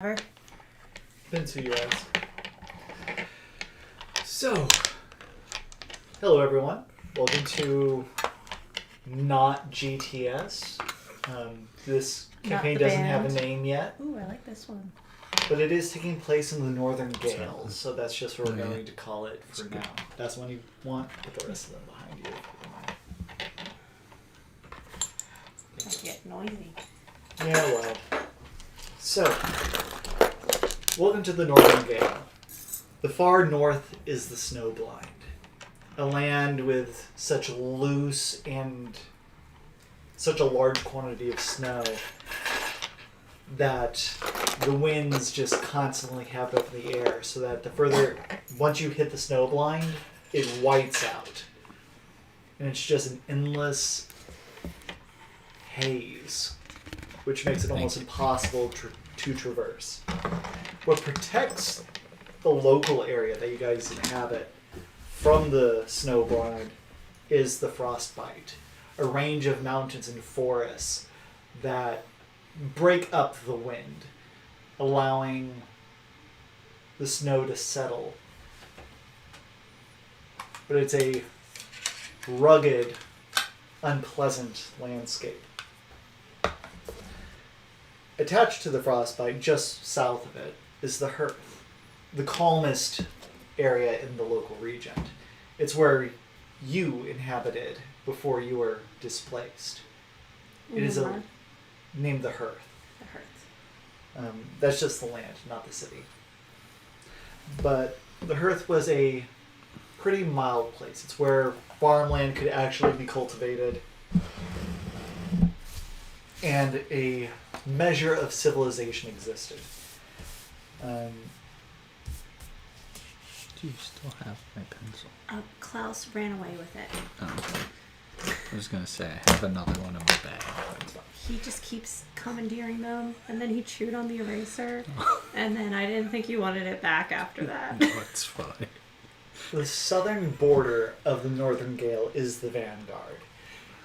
Been to US. So, hello everyone. Welcome to Not GTS. This campaign doesn't have a name yet. Ooh, I like this one. But it is taking place in the Northern Gales, so that's just what we're going to call it for now. That's one you want. Put the rest of them behind you. Don't get noisy. Yeah, well. So, welcome to the Northern Gale. The far north is the snowblind, a land with such loose and such a large quantity of snow that the winds just constantly have it up in the air, so that once you hit the snowblind, it whites out. And it's just an endless haze, which makes it almost impossible to traverse. What protects the local area that you guys inhabit from the snowblind is the frostbite, a range of mountains and forests that break up the wind, allowing the snow to settle. But it's a rugged, unpleasant landscape. Attached to the frostbite, just south of it, is the hearth, the calmest area in the local region. It's where you inhabited before you were displaced. It is named the hearth. The hearth. That's just the land, not the city. But the hearth was a pretty mild place. It's where farmland could actually be cultivated, and a measure of civilization existed. Do you still have my pencil? Klaus ran away with it. Oh, okay. I was going to say, I have another one in my bag. He just keeps commandeering them, and then he chewed on the eraser, and then I didn't think he wanted it back after that. No, it's fine. The southern border of the Northern Gale is the Vanguard,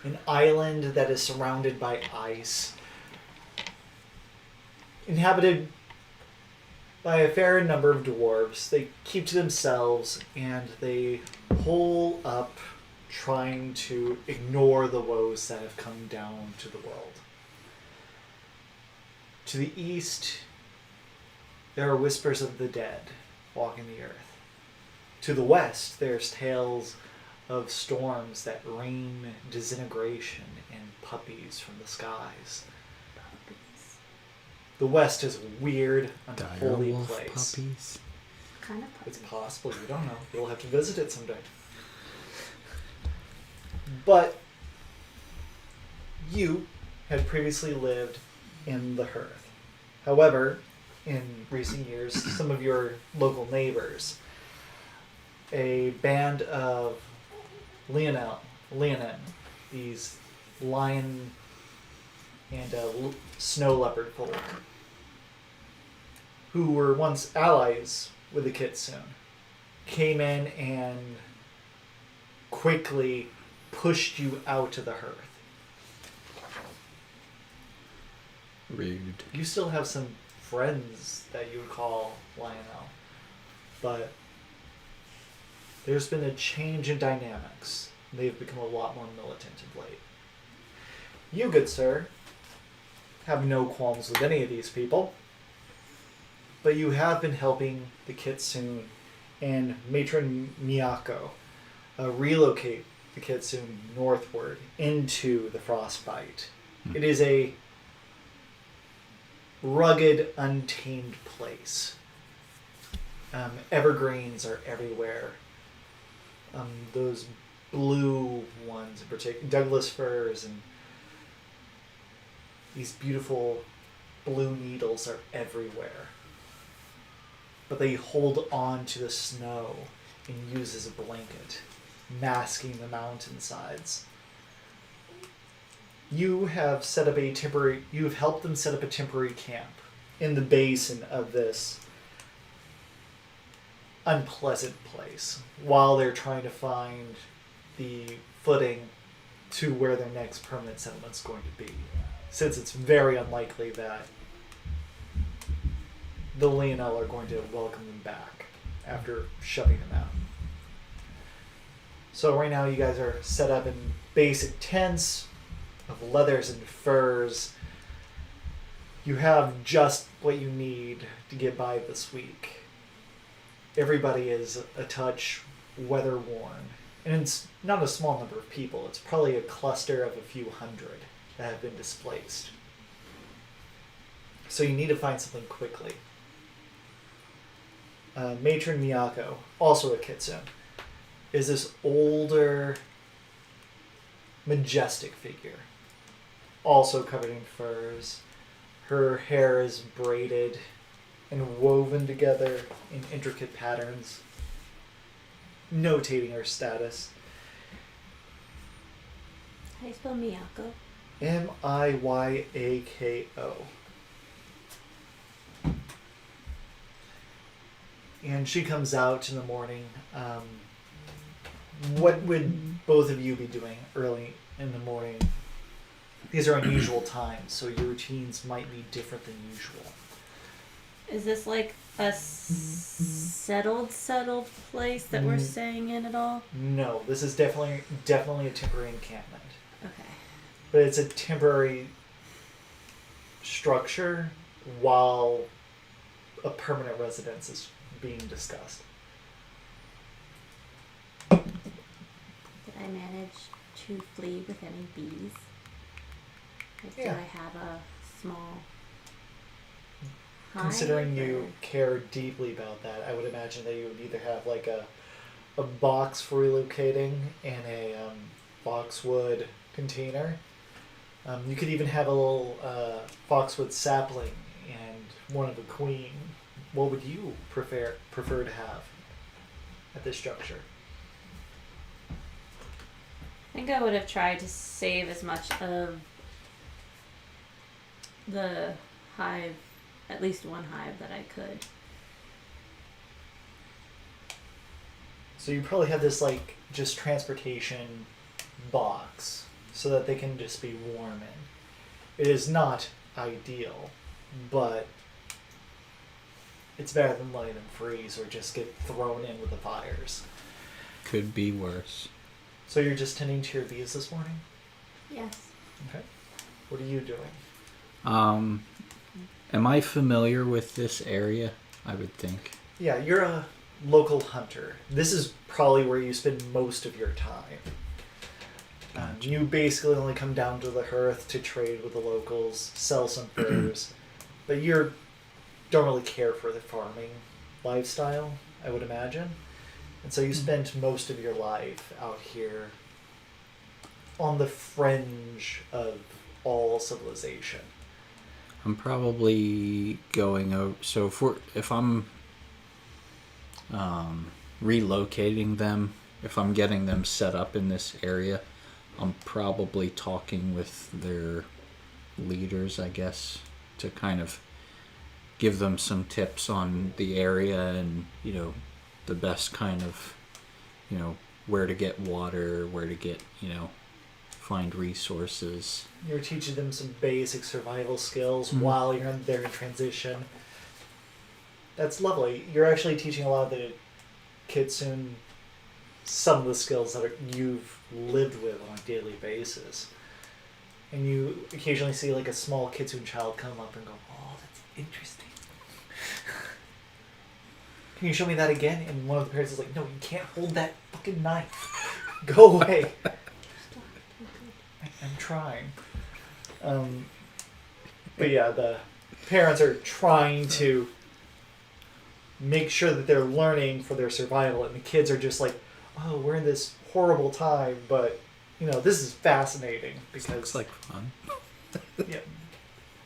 an island that is surrounded by ice, inhabited by a fair number of dwarves. They keep to themselves, and they hole up trying to ignore the woes that have come down to the world. To the east, there are whispers of the dead walking the earth. To the west, there's tales of storms that rain disintegration and puppies from the skies. The west is a weird, unholy place. Puppies. What kind of puppy? It's possible, you don't know. You'll have to visit it someday. But you had previously lived in the hearth. However, in recent years, some of your local neighbors, a band of Leonin, these lion and snow leopard folk, who were once allies with the Kitsune, came in and quickly pushed you out of the hearth. Rude. You still have some friends that you would call Lionel, but there's been a change in dynamics. They've become a lot more militant of late. You, good sir, have no qualms with any of these people, but you have been helping the Kitsune and Matron Miyako relocate the Kitsune northward into the frostbite. It is a rugged, untamed place. Evergreens are everywhere. Those blue ones in particular, Douglas firs, and these beautiful blue needles are everywhere. But they hold on to the snow and use as a blanket, masking the mountainsides. You have helped them set up a temporary camp in the basin of this unpleasant place while they're trying to find the footing to where their next permanent settlement's going to be, since it's very unlikely that the Lionel are going to welcome them back after shoving them out. So right now you guys are set up in basic tents of leathers and furs. You have just what you need to get by this week. Everybody is a touch weather worn. And it's not a small number of people. It's probably a cluster of a few hundred that have been displaced. So you need to find something quickly. Matron Miyako, also a kitsune, is this older, majestic figure. Also covered in furs. Her hair is braided and woven together in intricate patterns, notating her status. How do you spell Miyako? Miyako. And she comes out in the morning. What would both of you be doing early in the morning? These are unusual times, so your routines might be different than usual. Is this like a settled place that we're staying in at all? No, this is definitely a temporary encampment. Okay. But it's a temporary structure while a permanent residence is being discussed. Did I manage to flee with any bees? Like, Yeah. do I have a small hive? Considering you care deeply about that, I would imagine that you would either have like a box for relocating and a boxwood container. You could even have a little boxwood sapling and one of a queen. What would you prefer to have at this juncture? I think I would have tried to save as much of the hive, at least one hive, that I could. So you probably have this like just transportation box so that they can just be warm in. It is not ideal, but it's better than letting them freeze or just get thrown in with the fires. Could be worse. So you're just tending to your bees this morning? Yes. Okay. What are you doing? Am I familiar with this area? I would think. Yeah, you're a local hunter. This is probably where you spend most of your time. Gotcha. You basically only come down to the hearth to trade with the locals, sell some furs, but you don't really care for the farming lifestyle, I would imagine. And so you spend most of your life out here on the fringe of all civilization. I'm probably going over. So if I'm relocating them, if I'm getting them set up in this area, I'm probably talking with their leaders, I guess, to kind of give them some tips on the area and, the best kind of, where to get water, where to get, find resources. You're teaching them some basic survival skills while you're there in transition. That's lovely. You're actually teaching a lot of the kitsune some of the skills that you've lived with on a daily basis. And you occasionally see like a small kitsune child come up and go, "Oh, that's interesting. Can you show me that again?" And one of the parents is like, "No, you can't hold that fucking knife. Go away." I'm trying. But yeah, the parents are trying to make sure that they're learning for their survival, and the kids are just like, "Oh, we're in this horrible time, but this is fascinating because Looks like fun." yeah,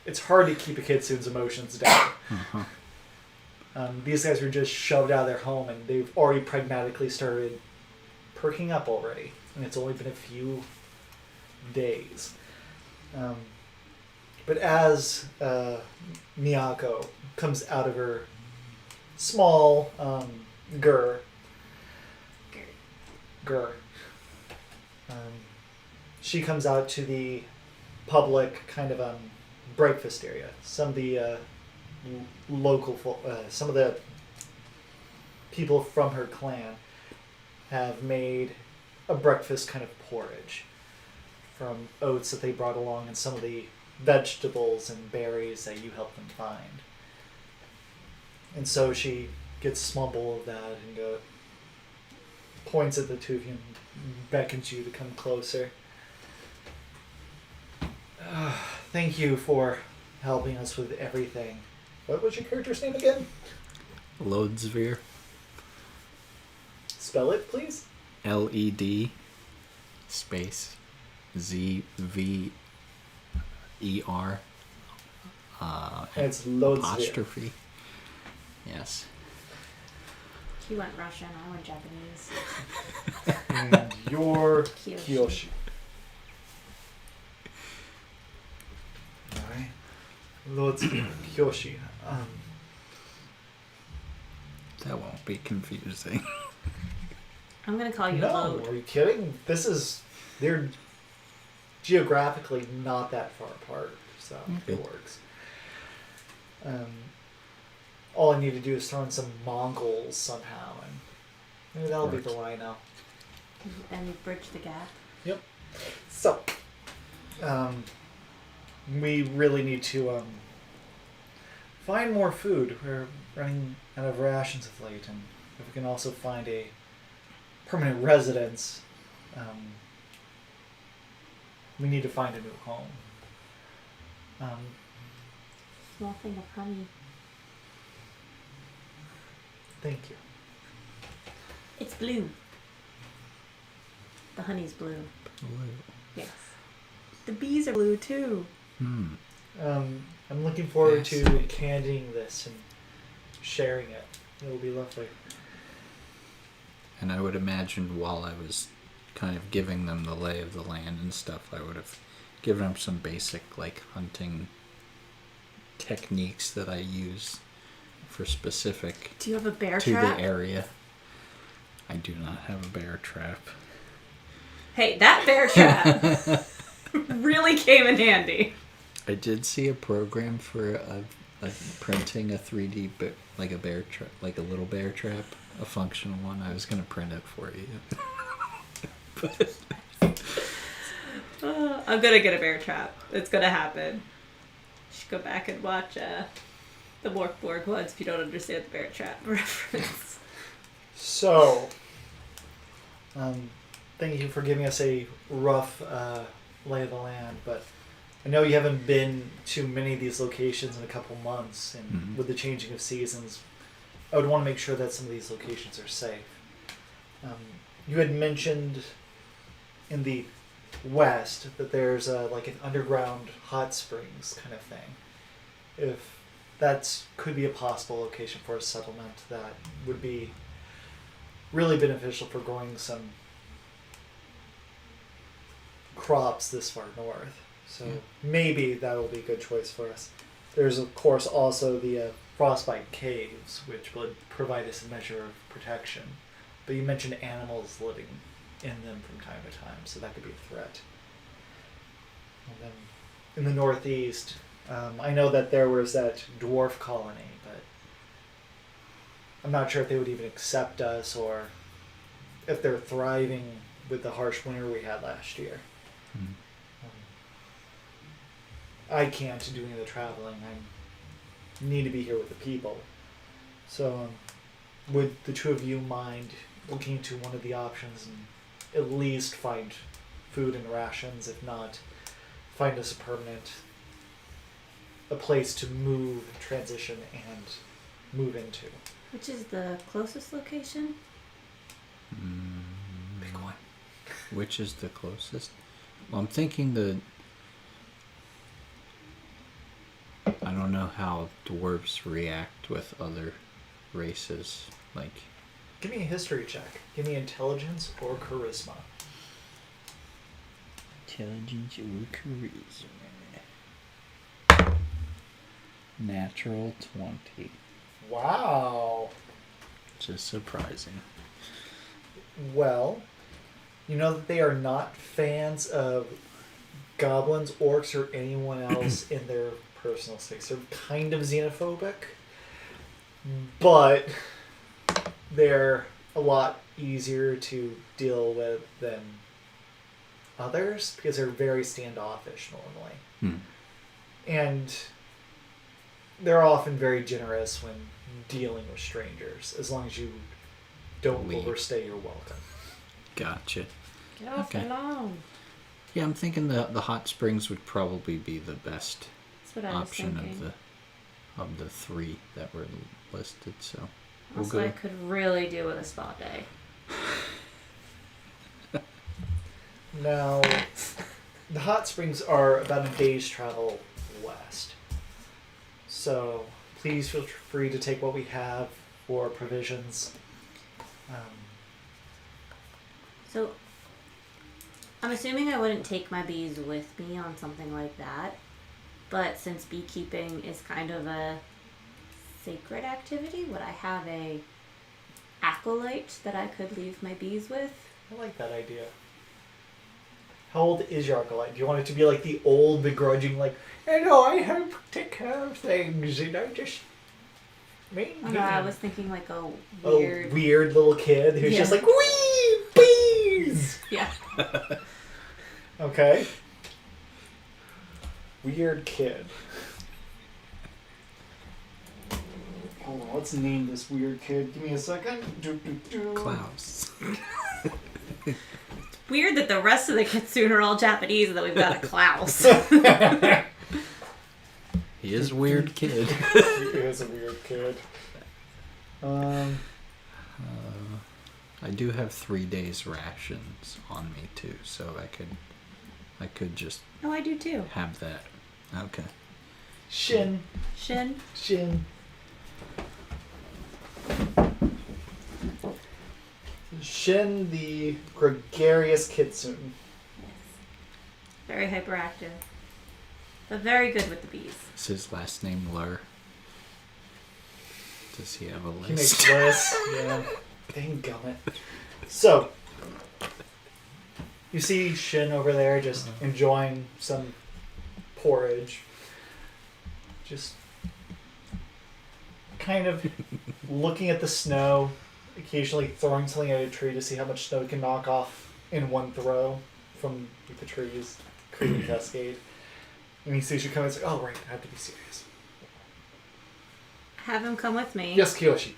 it's hard to keep a kitsune's emotions down." Uh-huh. These guys were just shoved out of their home, and they've already pragmatically started perking up already, and it's only been a few days. But as Miyako comes out of her small gur, she comes out to the public kind of breakfast area. Some of the some of the people from her clan have made a breakfast kind of porridge from oats that they brought along and some of the vegetables and berries that you helped them find. And so she gets a small bowl of that and points at the two of you and beckons you to come closer. Thank you for helping us with everything. What was your character's name again? Loadsphere. Spell it, please. LED space ZVER And it's Loadsphere. apostrophe. Yes. He went Russian, I went Japanese. And you're Kiyoshi. Kiyoshi. Alright. Loadsphere. Kiyoshi. That won't be confusing. I'm gonna call you No, Load. are you kidding? They're geographically not that far apart, so Okay. it works. All I need to do is throw in some Mongols somehow, and maybe that'll be the rhino. And bridge the gap. Yep. So, we really need to find more food. We're running out of rations of late, and if we can also find a permanent residence, we need to find a new home. Small thing of honey. Thank you. It's blue. The honey's blue. Yes. The bees are blue too. I'm looking forward Yes. to candying this and sharing it. It will be lovely. And I would imagine while I was kind of giving them the lay of the land and stuff, I would have given them some basic like hunting techniques that I use for specific Do you have a bear to trap? the area. I do not have a bear trap. Hey, that bear trap really came in handy. I did see a program for printing a 3D like a bear trap, like a little bear trap, a functional one. I was gonna print it for you. I'm gonna get a bear trap. It's gonna happen. You should go back and watch the Morkborg ones if you don't understand the bear trap reference. So, thank you for giving us a rough lay of the land, but I know you haven't been to many of these locations in a couple months, and with the changing of seasons, I would want to make sure that some of these locations are safe. You had mentioned in the west that there's like an underground hot springs kind of thing. If that could be a possible location for a settlement, that would be really beneficial for growing some crops this far north. So maybe that'll be a good choice for us. There's of course also the frostbite caves, which would provide us a measure of protection. But you mentioned animals living in them from time to time, so that could be a threat. And then in the northeast, I know that there was that dwarf colony, but I'm not sure if they would even accept us or if they're thriving with the harsh winter we had last year. I can't do any of the traveling. I need to be here with the people. So would the two of you mind looking into one of the options and at least find food and rations, if not find us a place to move, transition, and move into? Which is the closest location? Pick one. Which is the closest? Well, I'm thinking I don't know how dwarves react with other races. Like, Give me a history check. Give me intelligence or charisma. intelligence or charisma. Natural 20. Wow. Which is surprising. Well, you know that they are not fans of goblins, orcs, or anyone else in their personal space. They're kind of xenophobic, but they're a lot easier to deal with than others because they're very standoffish normally. And they're often very generous when dealing with strangers, as long as you don't overstay your welcome. Gotcha. Get off the lawn. Yeah, I'm thinking the hot springs would probably be the best That's what I was option thinking. of the three that were listed. So we'll Also, go. I could really do with a spa day. Now, the hot springs are about a day's travel west. So please feel free to take what we have for provisions. So, I'm assuming I wouldn't take my bees with me on something like that. But since beekeeping is kind of a sacred activity, would I have a acolyte that I could leave my bees with? I like that idea. How old is your acolyte? Do you want it to be like the old, begrudging, like, I help take care of things, and I just... Oh, no, I was thinking like a weird... A weird little kid who's just like, wee, bees! Yeah. Okay. Weird kid. Hold on, let's name this weird kid. Give me a second. Klaus. Weird that the rest of the Kitsune are all Japanese and that we've got a Klaus. He is a weird kid. He is a weird kid. I do have 3 days rations on me too, so I could just Oh, I do too. have that. Okay. Shin. Shin. Shin, the gregarious kitsune. Very hyperactive. But very good with the bees. Is his last name Lur? Does he have a list? He makes lists. Yeah. Dang gummit. So, you see Shin over there just enjoying some porridge. Just kind of looking at the snow, occasionally throwing something at a tree to see how much snow it can knock off in one throw from the trees, creating a cascade. And he sees you coming, he's like, oh, right, I have to be serious. Have him come with me. Yes, Kiyoshi.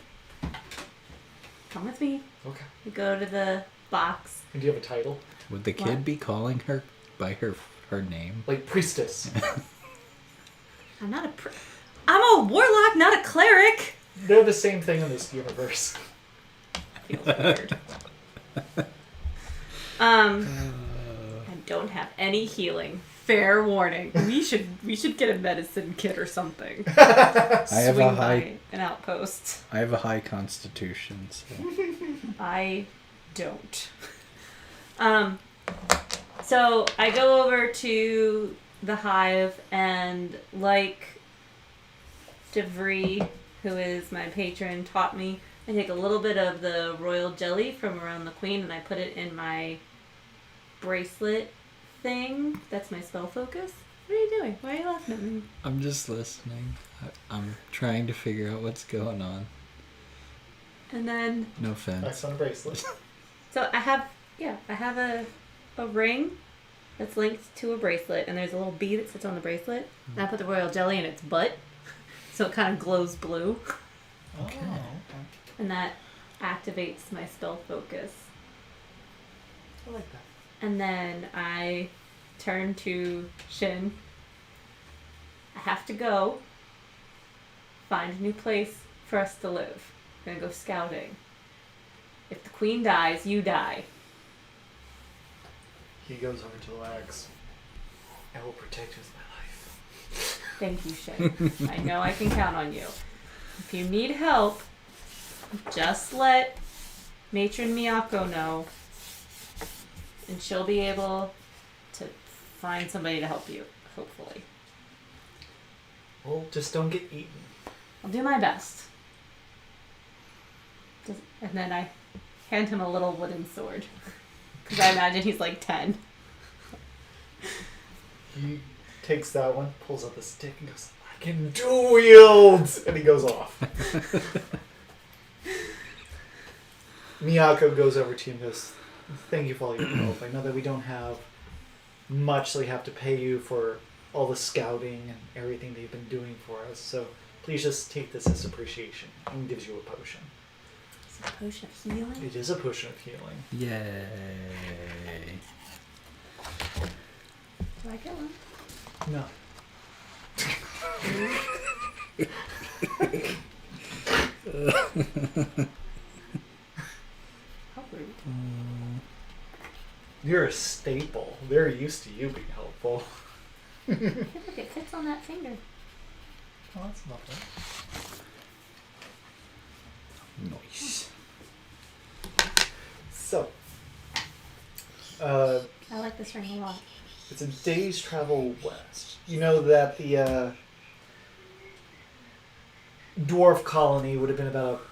Come with me. Okay. We go to the box. And do you have a title? Would the kid be calling her by her name? Like priestess. I'm not I'm a warlock, not a cleric. They're the same thing in this universe. Feels weird. I don't have any healing. Fair warning. We should get a medicine kit or something. I have Swing a high by an outpost. I have a high constitution, so I don't. So I go over to the hive and, like DeVry, who is my patron, taught me, I take a little bit of the royal jelly from around the queen and I put it in my bracelet thing. That's my spell focus. What are you doing? Why are you laughing at me? I'm just listening. I'm trying to figure out what's going on. And then... No offense. That's on a bracelet. So I have a ring that's linked to a bracelet, and there's a little bee that sits on the bracelet. And I put the royal jelly in its butt, so it kind of glows blue. Okay. And that activates my spell focus. I like that. And then I turn to Shin. I have to go find a new place for us to live. I'm gonna go scouting. If the queen dies, you die. He goes over to the wax. I will protect you with my life. Thank you, Shin. I know I can count on you. If you need help, just let Matron Miyako know, and she'll be able to find somebody to help you, hopefully. Well, just don't get eaten. I'll do my best. And then I hand him a little wooden sword. Because I imagine he's like 10. He takes that one, pulls out the stick, and goes, I can dual wield! And he goes off. Miyako goes over to you and goes, thank you for all your help. I know that we don't have much, so we have to pay you for all the scouting and everything that you've been doing for us. So please just take this as appreciation. And gives you a potion. It's a potion of healing? It is a potion of healing. Yay. Do I get one? No. How rude. You're a staple. They're used to you being helpful. Hey, look, it fits on that finger. Oh, that's nothing. Nice. So, I like this ring a lot. it's a day's travel west. You know that the dwarf colony would have been about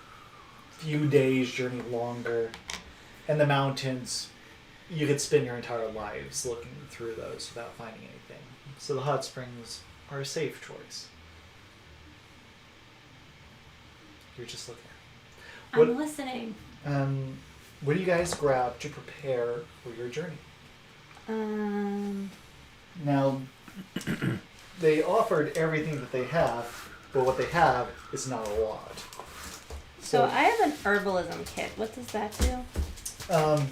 a few days' journey longer, and the mountains, you could spend your entire lives looking through those without finding anything. So the hot springs are a safe choice. You're just looking. I'm listening. What do you guys grab to prepare for your journey? Now, they offered everything that they have, but what they have is not a lot. So I have an herbalism kit. What does that do?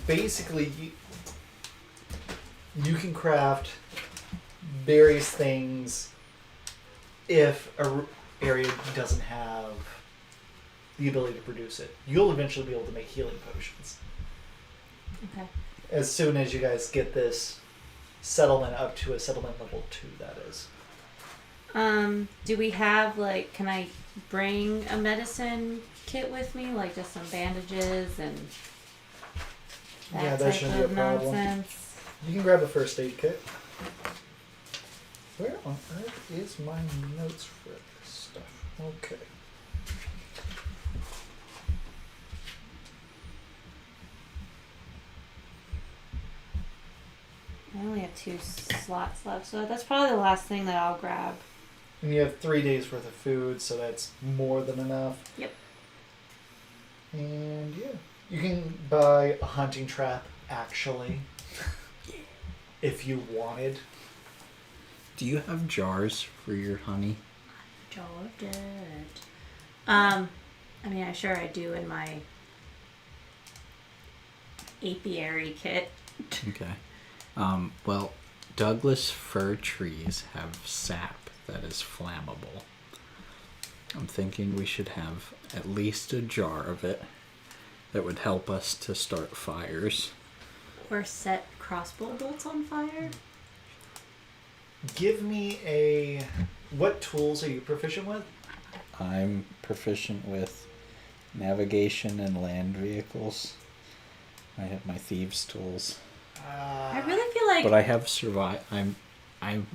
Basically, you can craft various things if a area doesn't have the ability to produce it. You'll eventually be able to make healing potions. Okay. As soon as you guys get this settlement up to a settlement level 2, that is. Do we have, like, can I bring a medicine kit with me? Like just some bandages and that type shouldn't be a of problem. nonsense? You can grab a first aid kit. Where on earth is my notes for this stuff? Okay. I only have 2 slots left, so that's probably the last thing that I'll grab. And you have 3 days worth of food, so that's more than enough. Yep. And yeah, you can buy a hunting trap, actually, if you wanted. Do you have jars for your honey? Jar of dirt. I mean, I do in my apiary kit. Okay. Well, Douglas fir trees have sap that is flammable. I'm thinking we should have at least a jar of it that would help us to start fires. Or set crossbow bolts on fire. Give me a... What tools are you proficient with? I'm proficient with navigation and land vehicles. I have my thieves' tools. I really feel like... But I have I'm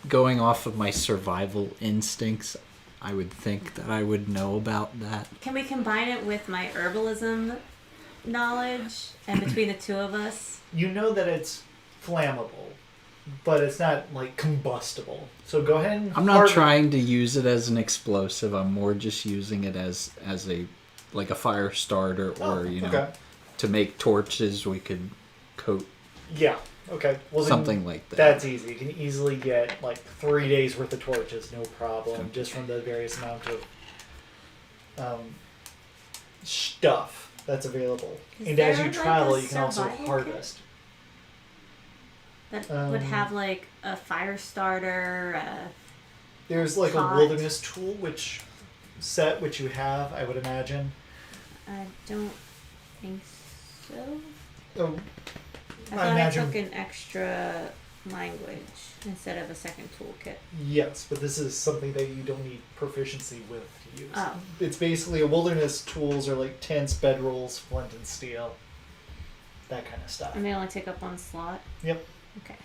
going off of my survival instincts. I would think that I would know about that. Can we combine it with my herbalism knowledge and between the two of us? You know that it's flammable, but it's not, like, combustible. So go ahead and... I'm not trying to use it as an explosive. I'm more just using it as a fire starter, or okay. To make torches we could coat. Yeah. Okay. Well, Something like that. That's easy. You can easily get like 3 days worth of torches, no problem, just from the various amount of stuff that's available. And as you travel, you can also harvest. That would have like a fire starter. There's like pot. a wilderness tool which you have, I would imagine. I don't think so. Oh, I thought I took an extra language instead of a second toolkit. Yes, but this is something that you don't need proficiency with to use. Oh. It's basically a wilderness tools are like tents, bedrolls, flint and steel, that kind of stuff. And they only take up 1 slot? Yep. Okay.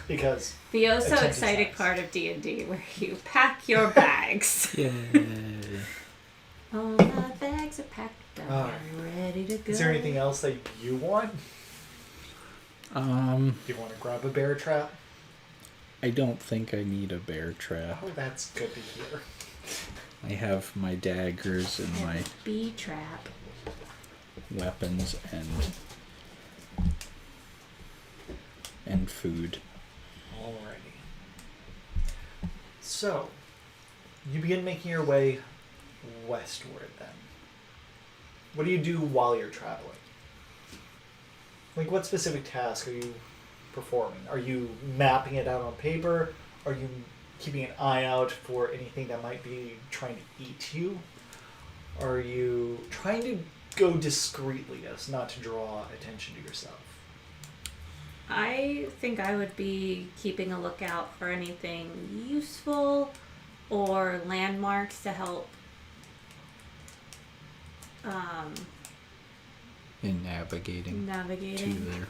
Because the so exciting part of D&D where you pack your bags. Yay. All my bags are packed up and ready to go. Is there anything else that you want? You want to grab a bear trap? I don't think I need a bear trap. Oh, that's good to hear. I have my daggers and my bee trap. weapons and food. Alrighty. So, you begin making your way westward then. What do you do while you're traveling? Like, what specific task are you performing? Are you mapping it out on paper? Are you keeping an eye out for anything that might be trying to eat you? Are you trying to go discreetly as not to draw attention to yourself? I think I would be keeping a lookout for anything useful or landmarks to help In navigating to there.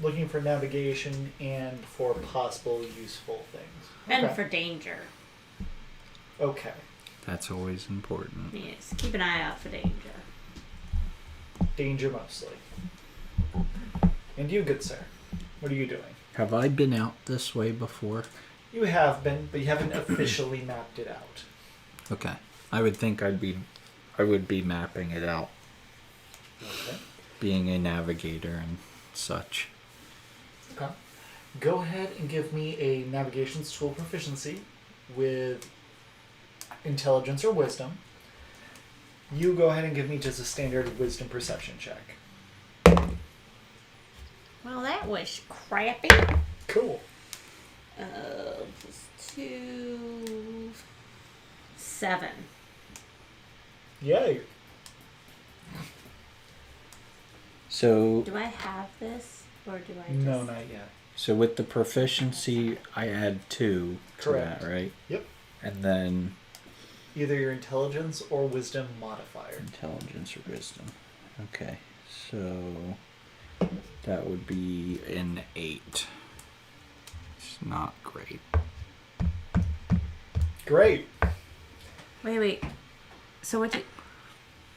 Looking for navigation and for possible useful things. And Okay. for danger. Okay. That's always important. Yes, keep an eye out for danger. Danger mostly. And you, good sir, what are you doing? Have I been out this way before? You have been, but you haven't officially mapped it out. Okay. I would think I would be mapping it out. Okay. Being a navigator and such. Okay. Go ahead and give me a navigation tool proficiency with intelligence or wisdom. You go ahead and give me just a standard wisdom perception check. Well, that was crappy. Cool. Plus 2... 7. Yay. So Do I have this, or do I just... No, not yet. So with the proficiency, I add 2 to Correct. that, right? Yep. And then Either your intelligence or wisdom modifier. intelligence or wisdom. Okay. So that would be an 8. It's not great. Great. Wait. So what do...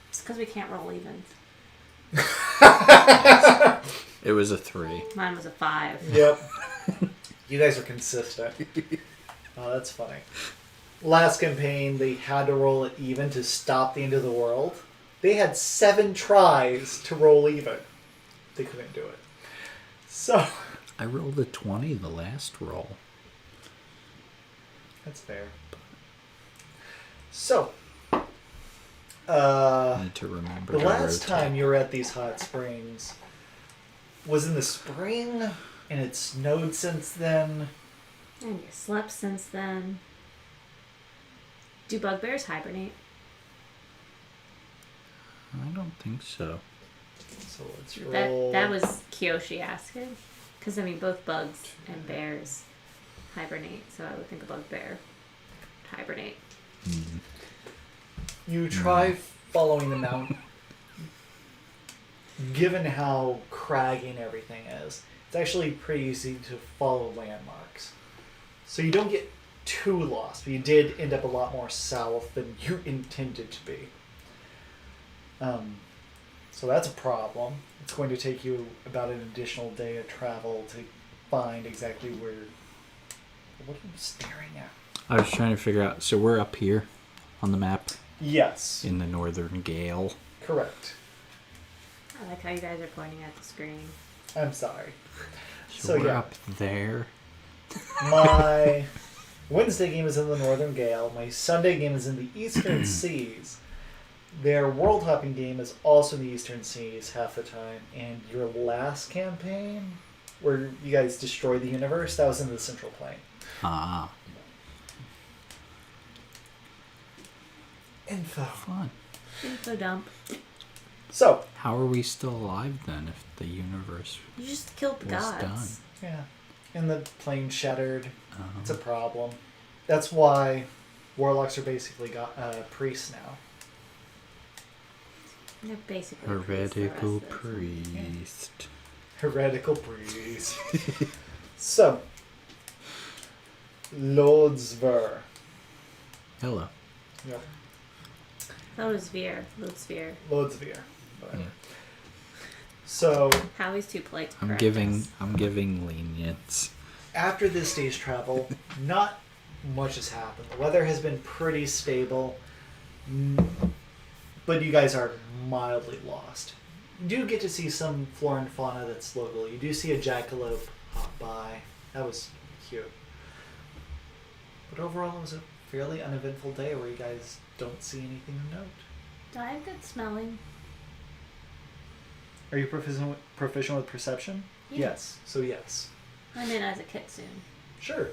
It's because we can't roll evens. It was a 3. Mine was a 5. Yep. You guys are consistent. Oh, that's funny. Last campaign, they had to roll it even to stop the end of the world. They had 7 tries to roll even. They couldn't do it. So... I rolled a 20 the last roll. That's fair. So... I need to remember the to last rotate. time you were at these hot springs was in the spring, and it snowed since then. And you slept since then. Do bugbears hibernate? I don't think so. So let's roll. That was Kiyoshi asking. Because, I mean, both bugs and bears hibernate, so I would think a bugbear would hibernate. Mm. You try following the mountain. Given how craggy and everything is, it's actually pretty easy to follow landmarks. So you don't get too lost, but you did end up a lot more south than you intended to be. So that's a problem. It's going to take you about an additional day of travel to find exactly where... What are you staring at? I was trying to figure out. So we're up here on the map Yes, in the northern gale. correct. I like how you guys are pointing at the screen. I'm sorry. So we're up there. My Wednesday game is in the Northern Gale. My Sunday game is in the Eastern Seas. Their world hopping game is also in the Eastern Seas half the time. And your last campaign, where you guys destroyed the universe, that was in the Central Plain. Ah, Info. fun. Info dump. So, How are we still alive then if the universe You just killed the was gods. done? yeah. And the plane shattered. Um, It's a problem. That's why warlocks are basically priests now. They're basically heretical priests the rest of the time. priest. Heretical priest. So, Lordsver. Hello. Yep. Lodesveer. Lordsver. Yeah. So, Howie's too polite to I'm correct giving us. I'm giving lenience. after this day's travel, not much has happened. The weather has been pretty stable, but you guys are mildly lost. You do get to see some flora and fauna that's local. You do see a jackalope hop by. That was cute. But overall, it was a fairly uneventful day where you guys don't see anything of note. Do I have good smelling? Are you proficient with perception? Yeah. Yes. So yes. I'm in as a kit soon. Sure.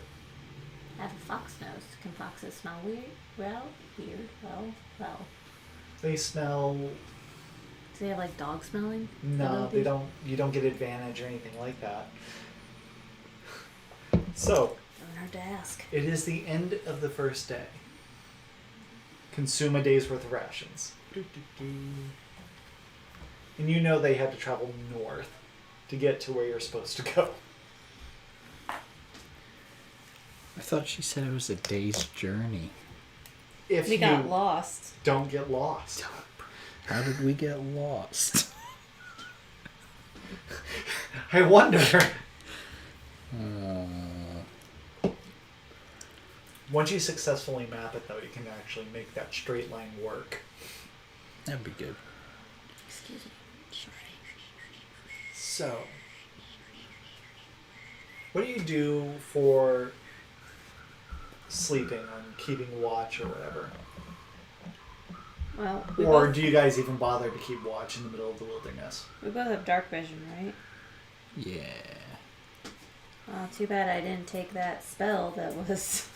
I have a fox nose. Can foxes smell weird? Well. They smell. Do they have like dog smelling? No, ability? they don't. You don't get advantage or anything like that. So. Don't hurt to ask. It is the end of the first day. Consume a day's worth of rations. And you know they had to travel north to get to where you're supposed to go. I thought she said it was a day's journey. If We you got lost. don't get lost. How did we get lost? I wonder. Once you successfully map it, though, you can actually make that straight line work. That'd be good. Excuse me. So, what do you do for sleeping or keeping watch or whatever? Well, Or do you guys even bother to keep watch in the middle of the wilderness? we both have dark vision, right? Yeah. Oh, too bad I didn't take that spell that was...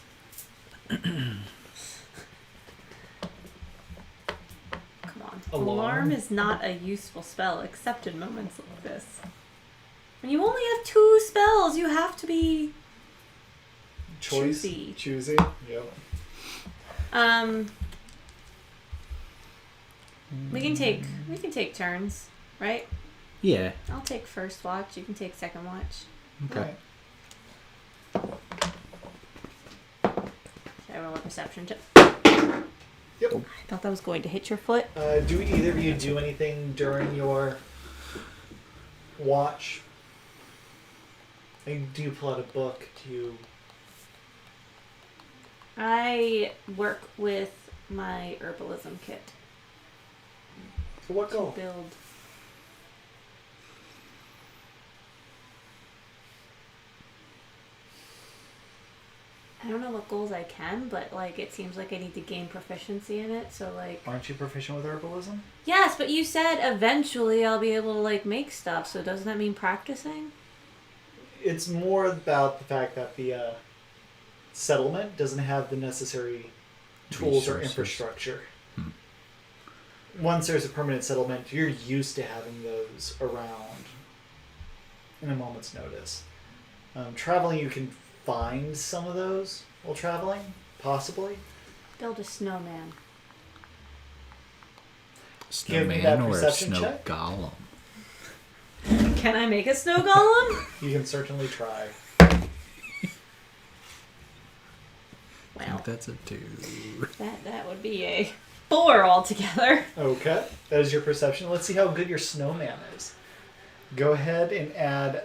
Come on. Alarm is not a useful spell, except in moments like this. When you only have 2 spells, you have to be... Choosy. Choosy? Yep. We can take turns, right? Yeah. I'll take first watch, you can take second watch. Okay. Should I roll a perception check? Yep. I thought that was going to hit your foot. Do either of you do anything during your watch? Like, do you pull out a book? Do you... I work with my herbalism kit For what to goal? build. I don't know what goals I can, but like it seems like I need to gain proficiency in it. So like, Aren't you proficient with herbalism? yes, but you said eventually I'll be able to like make stuff. So doesn't that mean practicing? It's more about the fact that the settlement doesn't have the necessary tools or Resources. infrastructure. Once there's a permanent settlement, you're used to having those around in a moment's notice. Traveling, you can find some of those while traveling, possibly. Build a snowman. Give me that Snowman or a perception snow check. golem? Can I make a snow golem? You can certainly try. I Well, think that's a 2. that would be a 4 altogether. Okay, that is your perception. Let's see how good your snowman is. Go ahead and add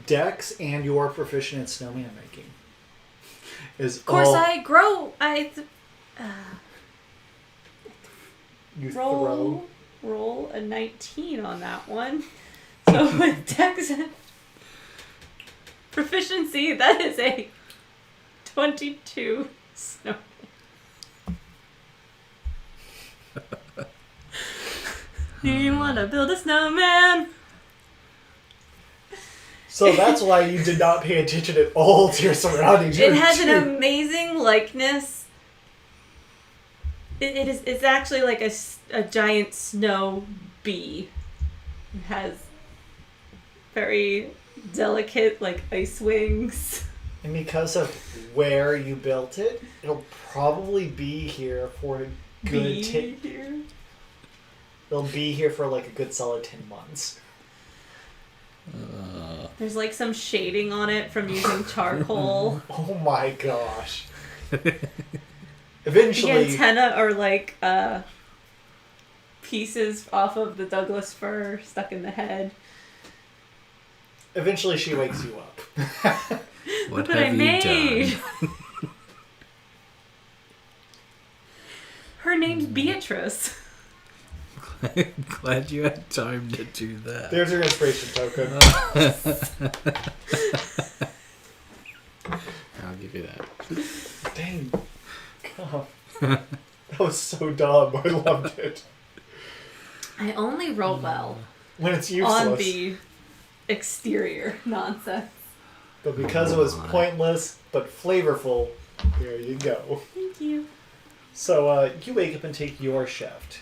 Dex, and you are proficient in snowman making. Of course, I grow. You roll a 19 on that one. So with Dex and proficiency, that is a 22 snow. Do you want to build a snowman? So that's why you did not pay attention at all to your surroundings. It has an amazing likeness. It's actually like a giant snow bee. It has very delicate like ice wings. And because of where you built it, it'll probably be here for a good It'll be here for like a good solid 10 months. There's like some shading on it from using charcoal. Oh my gosh. The Eventually, antenna are like pieces off of the Douglas fir stuck in the head. Eventually, she wakes you up. What Look what I have you made. done? Her name's Beatrice. Glad you had time to do that. There's your inspiration token. I'll give you that. Dang. God. That was so dumb. I loved it. I only roll well When it's useless. on the exterior nonsense. But because it was pointless but flavorful, there you go. Thank you. So you wake up and take your shift.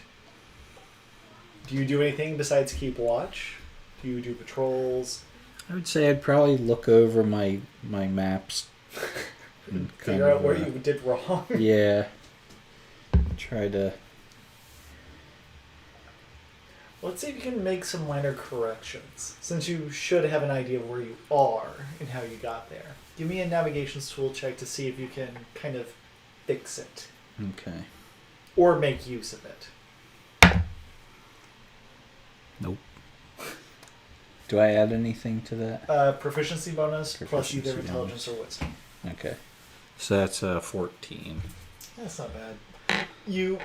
Do you do anything besides keep watch? Do you do patrols? I would say I'd probably look over my maps and Figure out where you did wrong? Yeah. Try to... Let's see if you can make some minor corrections, since you should have an idea of where you are and how you got there. Give me a navigations tool check to see if you can kind of fix it. Okay. Or make use of it. Nope. Do I add anything to that? Proficiency bonus plus either Proficiency intelligence or wisdom. Okay. So that's 14. That's not bad. You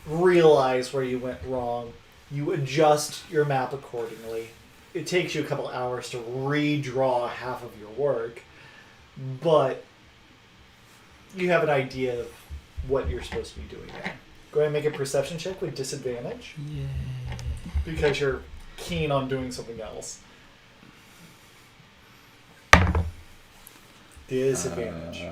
realize where you went wrong. You adjust your map accordingly. It takes you a couple hours to redraw half of your work, but you have an idea of what you're supposed to be doing there. Go ahead and make a perception check with disadvantage. Yeah. Because you're keen on doing something else. Disadvantage.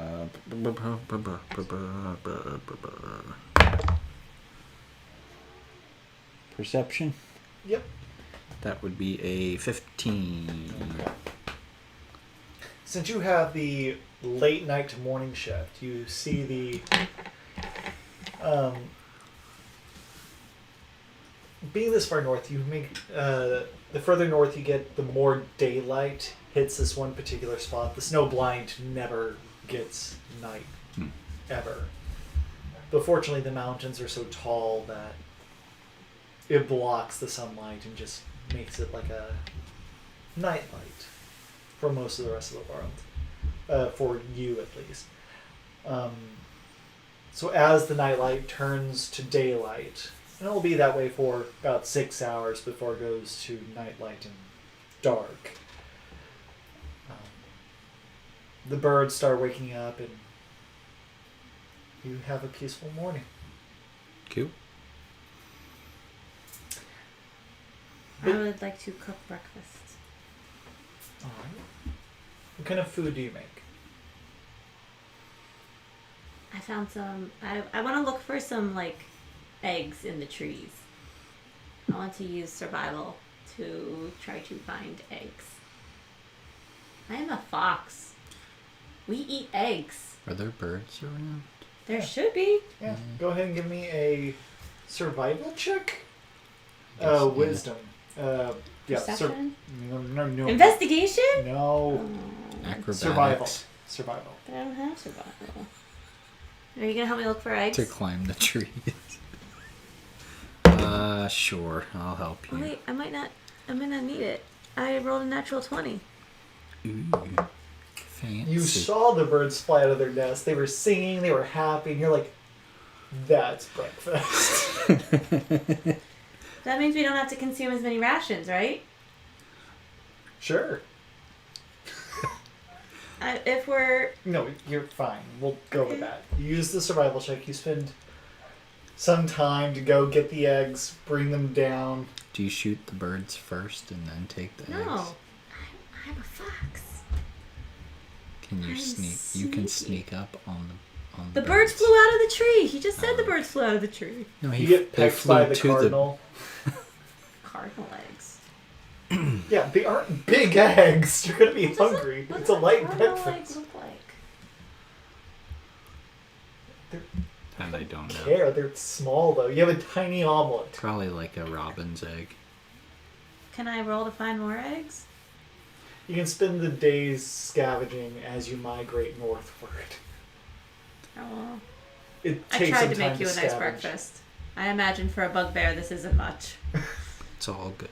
Perception? Yep. That would be a 15. Okay. Since you have the late night to morning shift, you see the being this far north, you make the further north you get, the more daylight hits this one particular spot. The snow blind never gets night ever, but fortunately the mountains are so tall that it blocks the sunlight and just makes it like a night light for most of the rest of the world, for you at least. So as the nightlight turns to daylight, and it will be that way for about 6 hours before it goes to nightlight and dark, the birds start waking up and you have a peaceful morning. Cool. I would like to cook breakfast. Alright. What kind of food do you make? I found some. I want to look for some like eggs in the trees. I want to use survival to try to find eggs. I am a fox. We eat eggs. Are there birds around? There should be. Yeah. Go ahead and give me a survival check. Wisdom. Yeah. Perception? No. Investigation? No. Acrobatics. Survival. But I don't have survival. Are you gonna help me look for eggs? To climb the trees. Sure. I'll help you. Oh, wait, I might not need it. I rolled a natural 20. Ooh. Fancy. You saw the birds fly out of their nest. They were singing. They were happy. And you're like, that's breakfast. That means we don't have to consume as many rations, right? Sure. If we're... No, you're fine. We'll go with that. You use the survival check. You spend some time to go get the eggs, bring them down. Do you shoot the birds first and then take the eggs? No. I'm a fox. Can you I'm sneak? You can sneaky. sneak up on The birds flew out of the tree. He just said the birds flew out of the tree. No, You get they pecked by flew the to cardinal. Cardinal eggs. Yeah, they aren't big eggs. You're going to be hungry. What It's a does light cardinal breakfast. egg look like? And I don't know. Care. They're small, though. You have a tiny omelet. Probably like a robin's egg. Can I roll to find more eggs? You can spend the days scavenging as you migrate northward. Oh, well. It I takes tried some to time make you a nice scavenge. breakfast. I imagine for a bugbear this isn't much. It's all good.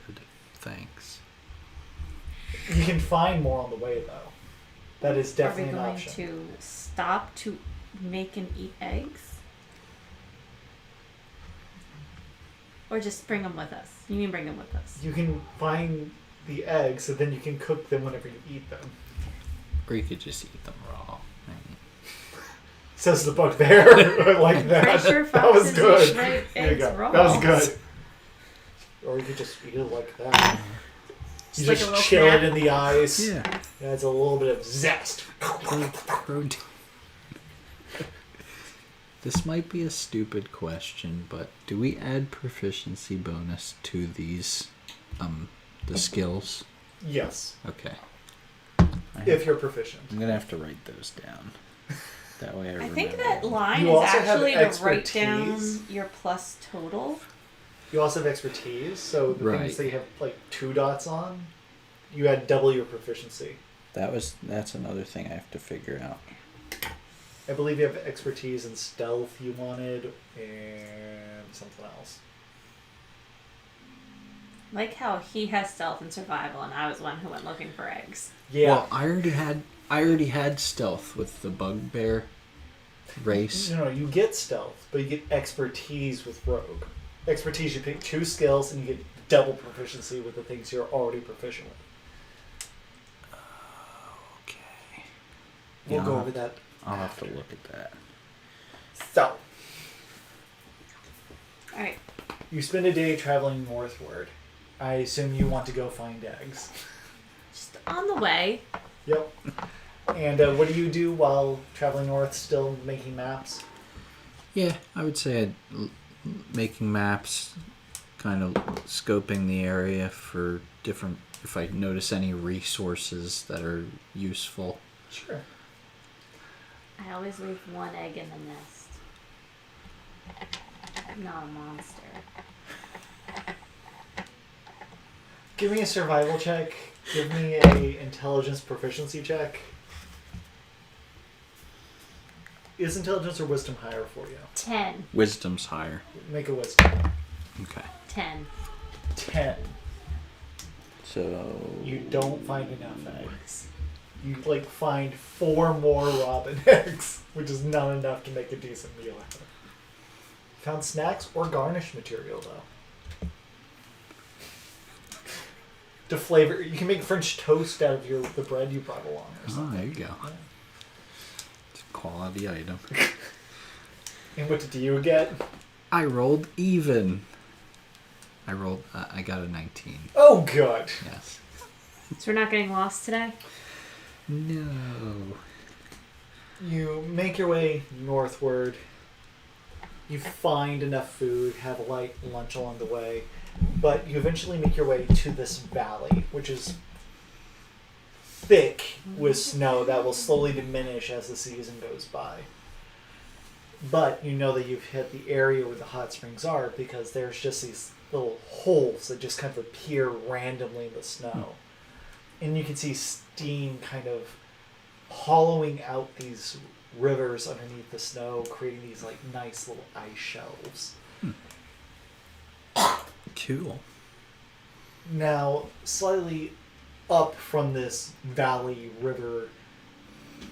Thanks. You can find more on the way, though. That is definitely an Are we option. going to stop to make and eat eggs? Or just bring them with us? You mean bring them with us? You can find the eggs, and then you can cook them whenever you eat them. Or you could just eat them raw. Says the bugbear. I like that. Pretty sure That was foxes good. eat eggs There you go. raw. That was good. Or you could just eat it like that. You like a just little chill snack. it in the ice. Yeah. It adds a little bit of zest. Protein. This might be a stupid question, but do we add proficiency bonus to these, the skills? Yes, Okay. if you're proficient. I'm gonna have to write those down. That way I remember. I think that line You is also have actually to write down expertise. your plus total. You also have expertise, so the Right. things that you have like 2 dots on, you add double your proficiency. That's another thing I have to figure out. I believe you have expertise in stealth you wanted, and something else. Like how he has stealth and survival, and I was one who went looking for eggs. Yeah. Well, I already had stealth with the bugbear race. No, you get stealth, but you get expertise with rogue. Expertise, you pick 2 skills, and you get double proficiency with the things you're already proficient with. Okay. We'll Yeah, go over that. I'll have to look at that. So, Alright. you spend a day traveling northward. I assume you want to go find eggs. Just on the way. Yep. And what do you do while traveling north, still making maps? Yeah, I would say making maps, kind of scoping the area for different, if I notice any resources that are useful. Sure. I always leave one egg in the nest. I'm not a monster. Give me a survival check. Give me a intelligence proficiency check. Is intelligence or wisdom higher for you? 10. Wisdom's higher. Make a wisdom. Okay. 10. 10. So You don't find enough eggs. You find 4 more robin eggs, which is not enough to make a decent meal out of. Found snacks or garnish material though. To flavor, you can make French toast out of the bread you brought along or Oh, something. there you go. Yeah. It's a quality item. And what did you get? I rolled even. I got a 19. Oh, good. Yes. So we're not getting lost today? No. You make your way northward. You find enough food, have a light lunch along the way, but you eventually make your way to this valley, which is thick with snow that will slowly diminish as the season goes by. But you know that you've hit the area where the hot springs are because there's just these little holes that just kind of appear randomly in the snow. And you can see steam kind of hollowing out these rivers underneath the snow, creating these nice little ice shelves. Cool. Now, slightly up from this valley river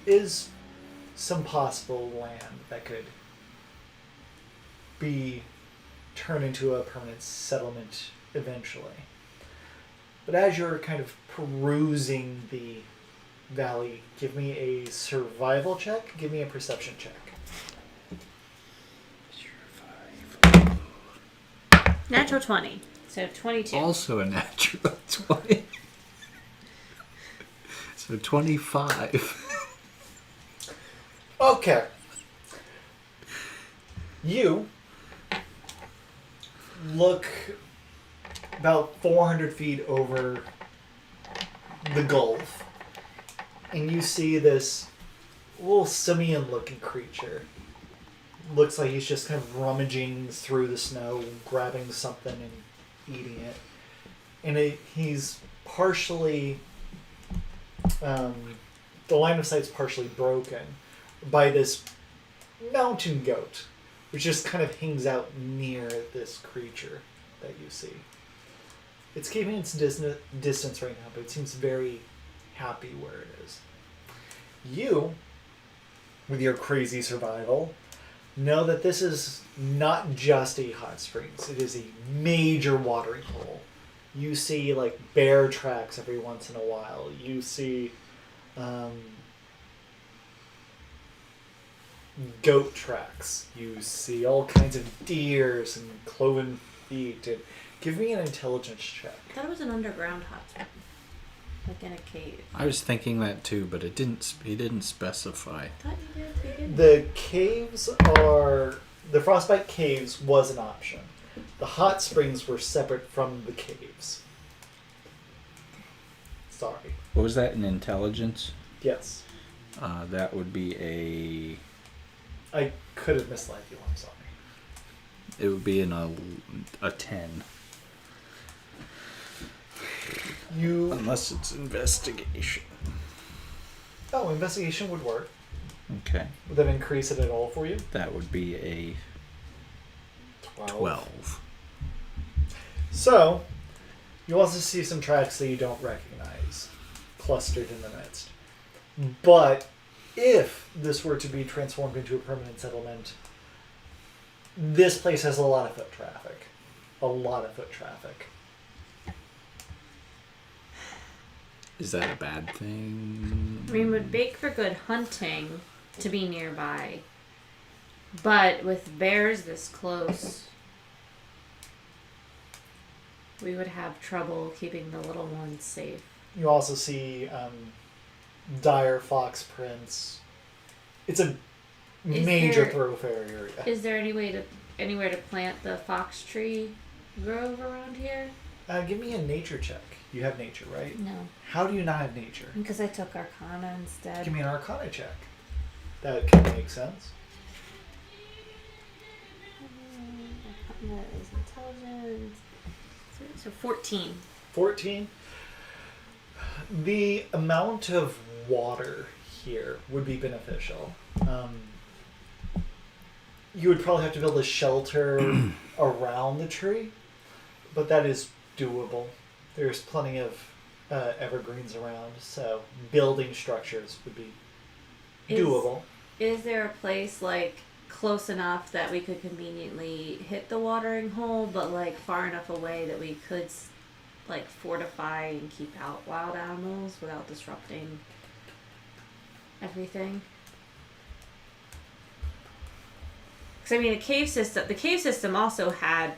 is some possible land that could be turned into a permanent settlement eventually. But as you're kind of perusing the valley, give me a survival check, give me a perception check. Natural 20. So 22. Also a natural 20. So 25. Okay. You look about 400 feet over the gulf, and you see this little simian-looking creature. Looks like he's just kind of rummaging through the snow, grabbing something and eating it. And he's partially... the line of sight's partially broken by this mountain goat, which just kind of hangs out near this creature that you see. It's keeping its distance right now, but it seems very happy where it is. You, with your crazy survival, know that this is not just a hot springs. It is a major watering hole. You see, like, bear tracks every once in a while. You see goat tracks. You see all kinds of deers and cloven feet. And give me an intelligence check. I thought it was an underground hot spring. Like in a cave. I was thinking that too, but it didn't. He didn't specify. I thought you did at the beginning. The caves are... The frostbite caves was an option. The hot springs were separate from the caves. Sorry. What was that? An intelligence? Yes. That would be a. I could have misled you, I'm sorry. It would be a 10. You... Unless it's investigation. Oh, investigation would work. Okay. Would that increase it at all for you? That would be a 12. So, you also see some tracks that you don't recognize clustered in the midst. But if this were to be transformed into a permanent settlement, this place has a lot of foot traffic. A lot of foot traffic. Is that a bad thing? I mean, would make for good hunting to be nearby. But with bears this close, we would have trouble keeping the little ones safe. You also see dire fox prints. It's a major thoroughfare area. Is there anywhere to plant the fox tree grove around here? Give me a nature check. You have nature, right? No. How do you not have nature? Because I took Arcana instead. Give me an Arcana check. That can make sense. Arcana is intelligence. So 14. 14. The amount of water here would be beneficial. You would probably have to build a shelter around the tree, but that is doable. There's plenty of evergreens around, so building structures would be doable. Is there a place like close enough that we could conveniently hit the watering hole, but like far enough away that we could like fortify and keep out wild animals without disrupting everything? Because I mean, the cave system also had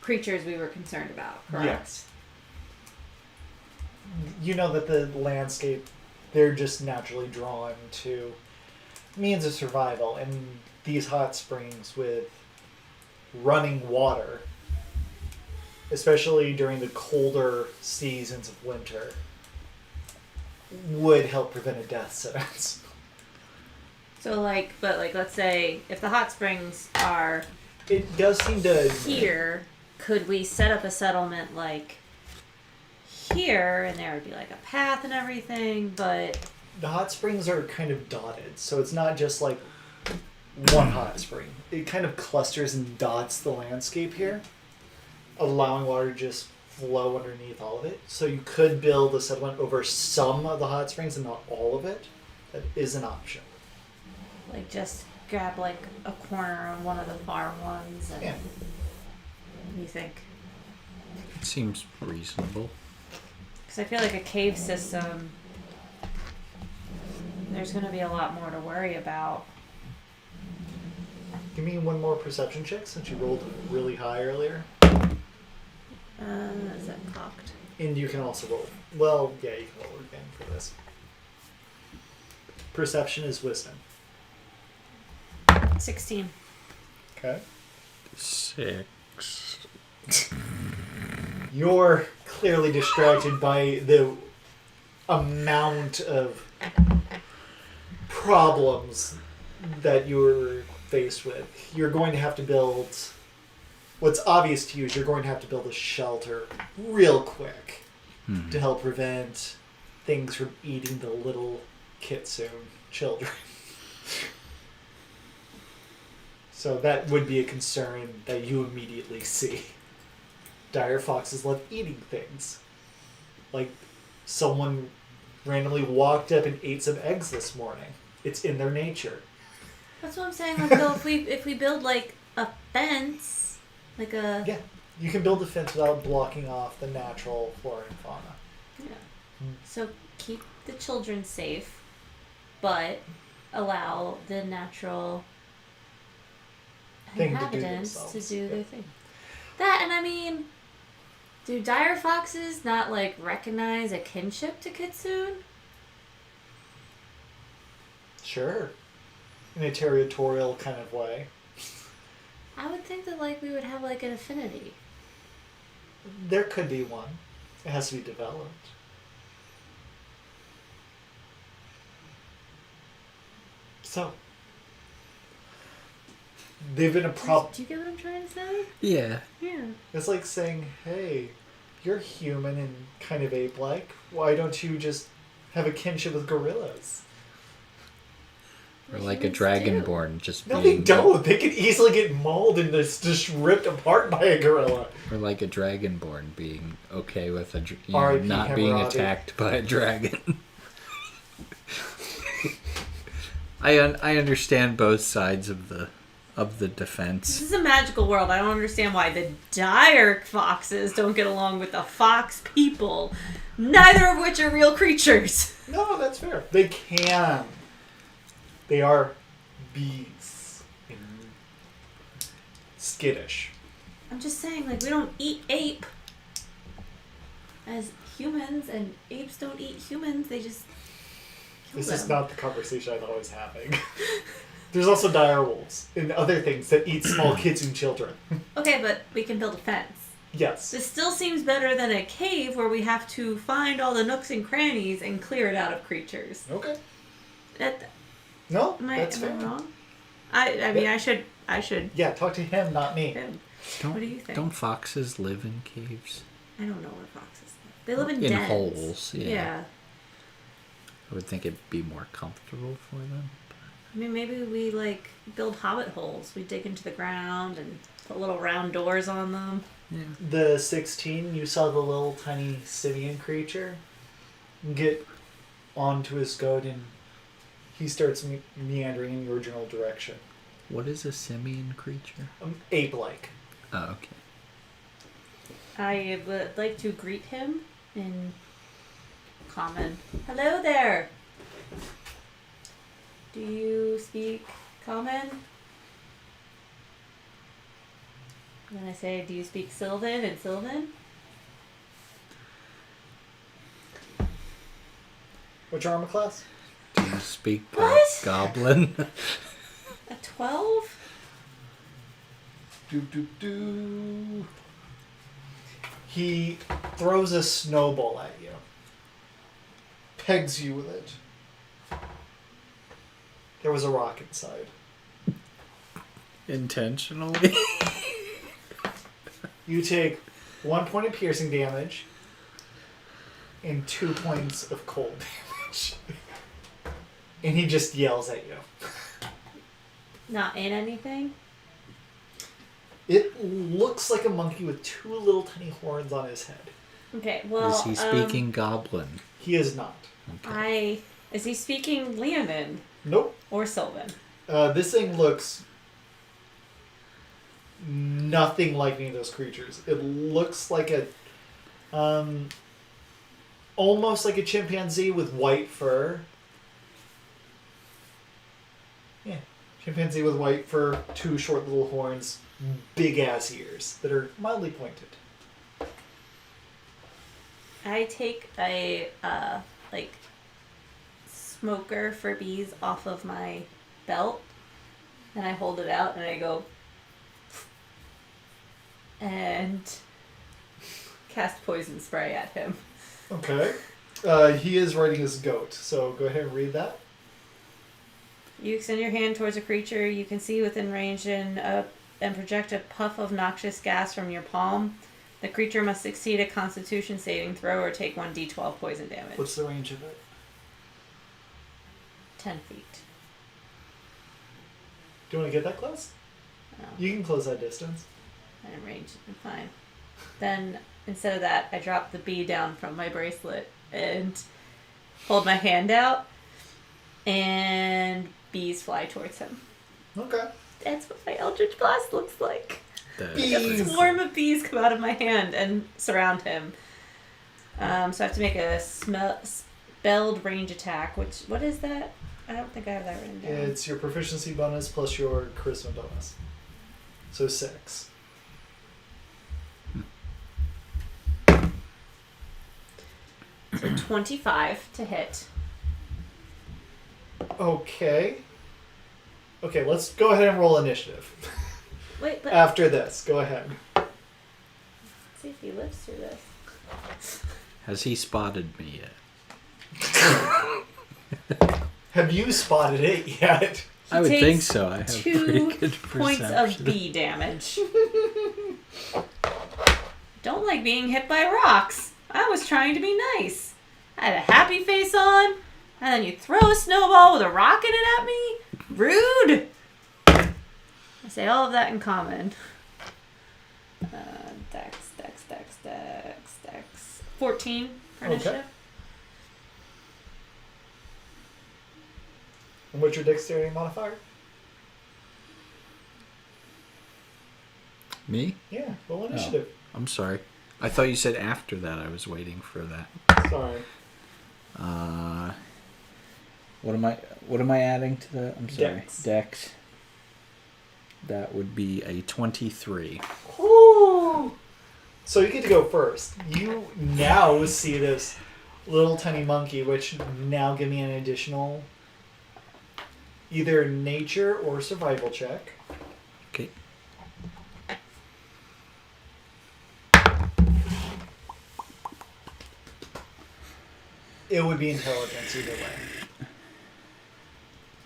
creatures we were concerned about, correct? Yes. You know that the landscape, they're just naturally drawn to means of survival, and these hot springs with running water, especially during the colder seasons of winter, would help prevent a death sentence. So let's say if the hot springs are It does seem to... here, could we set up a settlement like here, and there would be like a path and everything, but... The hot springs are kind of dotted, so it's not just like one hot spring. It kind of clusters and dots the landscape here, allowing water to just flow underneath all of it. So you could build a settlement over some of the hot springs and not all of it. That is an option. Like just grab like a corner of one of the far ones and... Yeah. What do you think? It seems reasonable. Because I feel like a cave system, there's going to be a lot more to worry about. Give me one more perception check since you rolled really high earlier. Is that cocked? And you can also roll. Well, yeah, you can roll again for this. Perception is wisdom. 16. Okay. 6. You're clearly distracted by the amount of problems that you're faced with. You're going to have to build... What's obvious to you is you're going to have to build a shelter real quick to help prevent things from eating the little kitsune children. So that would be a concern that you immediately see. dire foxes love eating things. Like, someone randomly walked up and ate some eggs this morning. It's in their nature. That's what I'm saying. Like, though, if we build like a fence, like a Yeah, you can build a fence without blocking off the natural flora and fauna. yeah. So keep the children safe, but allow the natural inhabitants to do their thing. That, and I mean, do dire foxes not like recognize a kinship to Kitsune? Sure. In a territorial kind of way. I would think that like we would have like an affinity. There could be one. It has to be developed. So, they've been a problem. Do you get what I'm trying to say? Yeah. Yeah. It's like saying, hey, you're human and kind of ape-like. Why don't you just have a kinship with gorillas? Or like a dragonborn just No, being... they don't. They could easily get mauled and just ripped apart by a gorilla. Or like a dragonborn being okay with R.I.P. not being Hammurabi. attacked by a dragon. I understand both sides of the defense. This is a magical world. I don't understand why the dire foxes don't get along with the fox people, neither of which are real creatures. No, that's fair. They can. They are bees. And skittish. I'm just saying, like, we don't eat ape as humans, and apes don't eat humans. They just kill This them. is not the conversation I'm always having. There's also dire wolves and other things that eat small kids and children. Okay, but we can build a fence. Yes. This still seems better than a cave where we have to find all the nooks and crannies and clear it out of creatures. Okay. That, No, am I that's fair. wrong? I mean, I should. Yeah, talk to him, not me. What do you think? Don't foxes live in caves? I don't know where foxes live. They live in In dens. holes, yeah. Yeah. I would think it'd be more comfortable for them. I mean, maybe we, like, build hobbit holes. We dig into the ground and put little round doors on them. Yeah. The 16, you saw the little tiny simian creature get onto his goat and he starts meandering in your general direction. What is a simian creature? Ape-like. Oh, okay. I would like to greet him in common. Hello there! Do you speak common? And then I say, do you speak Sylvan and Sylvan? Which armor class? Do you speak What? goblin? A 12? Do. He throws a snowball at you. Pegs you with it. There was a rock inside. Intentionally? You take 1 point of piercing damage and 2 points of cold damage. And he just yells at you. Not in anything? It looks like a monkey with 2 little tiny horns on his head. Okay, well... Is he speaking goblin? He is not. Okay. Is he speaking Leonin Nope. or Sylvan? This thing looks nothing like any of those creatures. It looks like a, almost like a chimpanzee with white fur. Yeah, chimpanzee with white fur, 2 short little horns, big ass ears that are mildly pointed. I take a, smoker for bees off of my belt, and I hold it out, and I go, and cast poison spray at him. Okay. He is riding his goat, so go ahead and read that. You extend your hand towards a creature you can see within range and project a puff of noxious gas from your palm. The creature must succeed a Constitution saving throw or take 1d12 poison damage. What's the range of it? 10 feet. Do you want to get that close? No, You can close that distance. I'm in range. I'm fine. Then instead of that, I drop the bee down from my bracelet and hold my hand out, and bees fly towards him. Okay. That's what my Eldritch Blast looks like. Bees. A swarm of bees come out of my hand and surround him. So I have to make a spelled range attack. What is that? I don't think I have that written down. It's your proficiency bonus plus your charisma bonus. So 6. So 25 to hit. Okay. Okay, let's go ahead and roll initiative. Wait, but After this, go ahead. let's see if he lives through this. Has he spotted me yet? Have you spotted it yet? I would takes think so. I have 2 pretty good points perception. of bee damage. Don't like being hit by rocks. I was trying to be nice. I had a happy face on, and then you throw a snowball with a rock in it at me? Rude! I say all of that in common. Dex. 14 for Okay. initiative. And what's your dexterity modifier? Me? Yeah, roll initiative. I'm sorry. I thought you said after that. I was waiting for that. Sorry. What am I adding to that? I'm sorry. Dex. Dex. That would be a 23. Woo! So you get to go first. You now see this little tiny monkey, which now give me an additional either nature or survival check. Okay. It would be intelligence either way.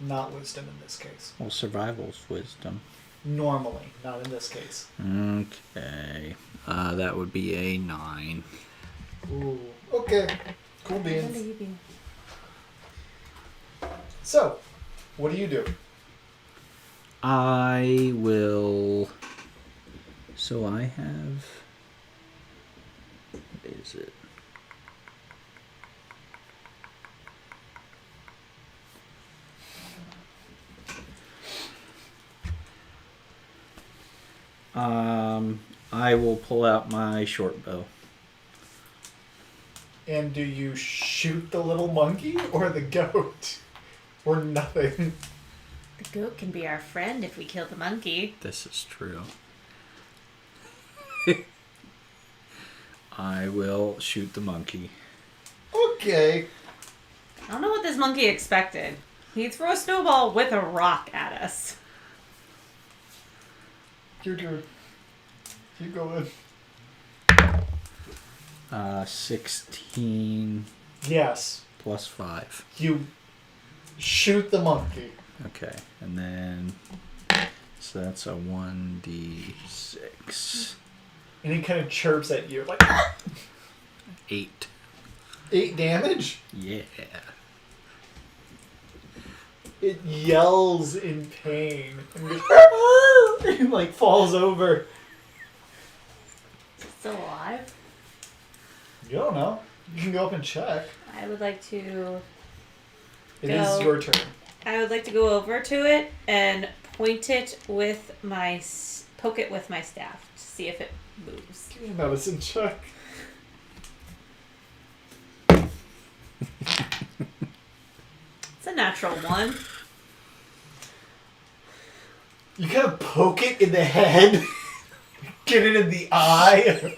Not wisdom in this case. Well, survival's wisdom. Normally, not in this case. Okay. That would be a 9. Ooh. Okay. Cool What do beans. you do? So, what do you do? I will. So I have. What is it? I will pull out my short bow. And do you shoot the little monkey or the goat? Or nothing? The goat can be our friend if we kill the monkey. This is true. I will shoot the monkey. Okay. I don't know what this monkey expected. He'd throw a snowball with a rock at us. Your turn. Keep going. 16 Yes. plus 5. You shoot the monkey. Okay, and then so that's a 1d6. And he kind of chirps at you like 8. 8 damage? Yeah. It yells in pain and goes, and like falls over. Is it still alive? You don't know. You can go up and check. I would like to It is your turn. I would like to go over to it and point it with my poke it with my staff to see if it moves. Give me a medicine check. It's a natural 1. You kind of poke it in the head, get it in the eye.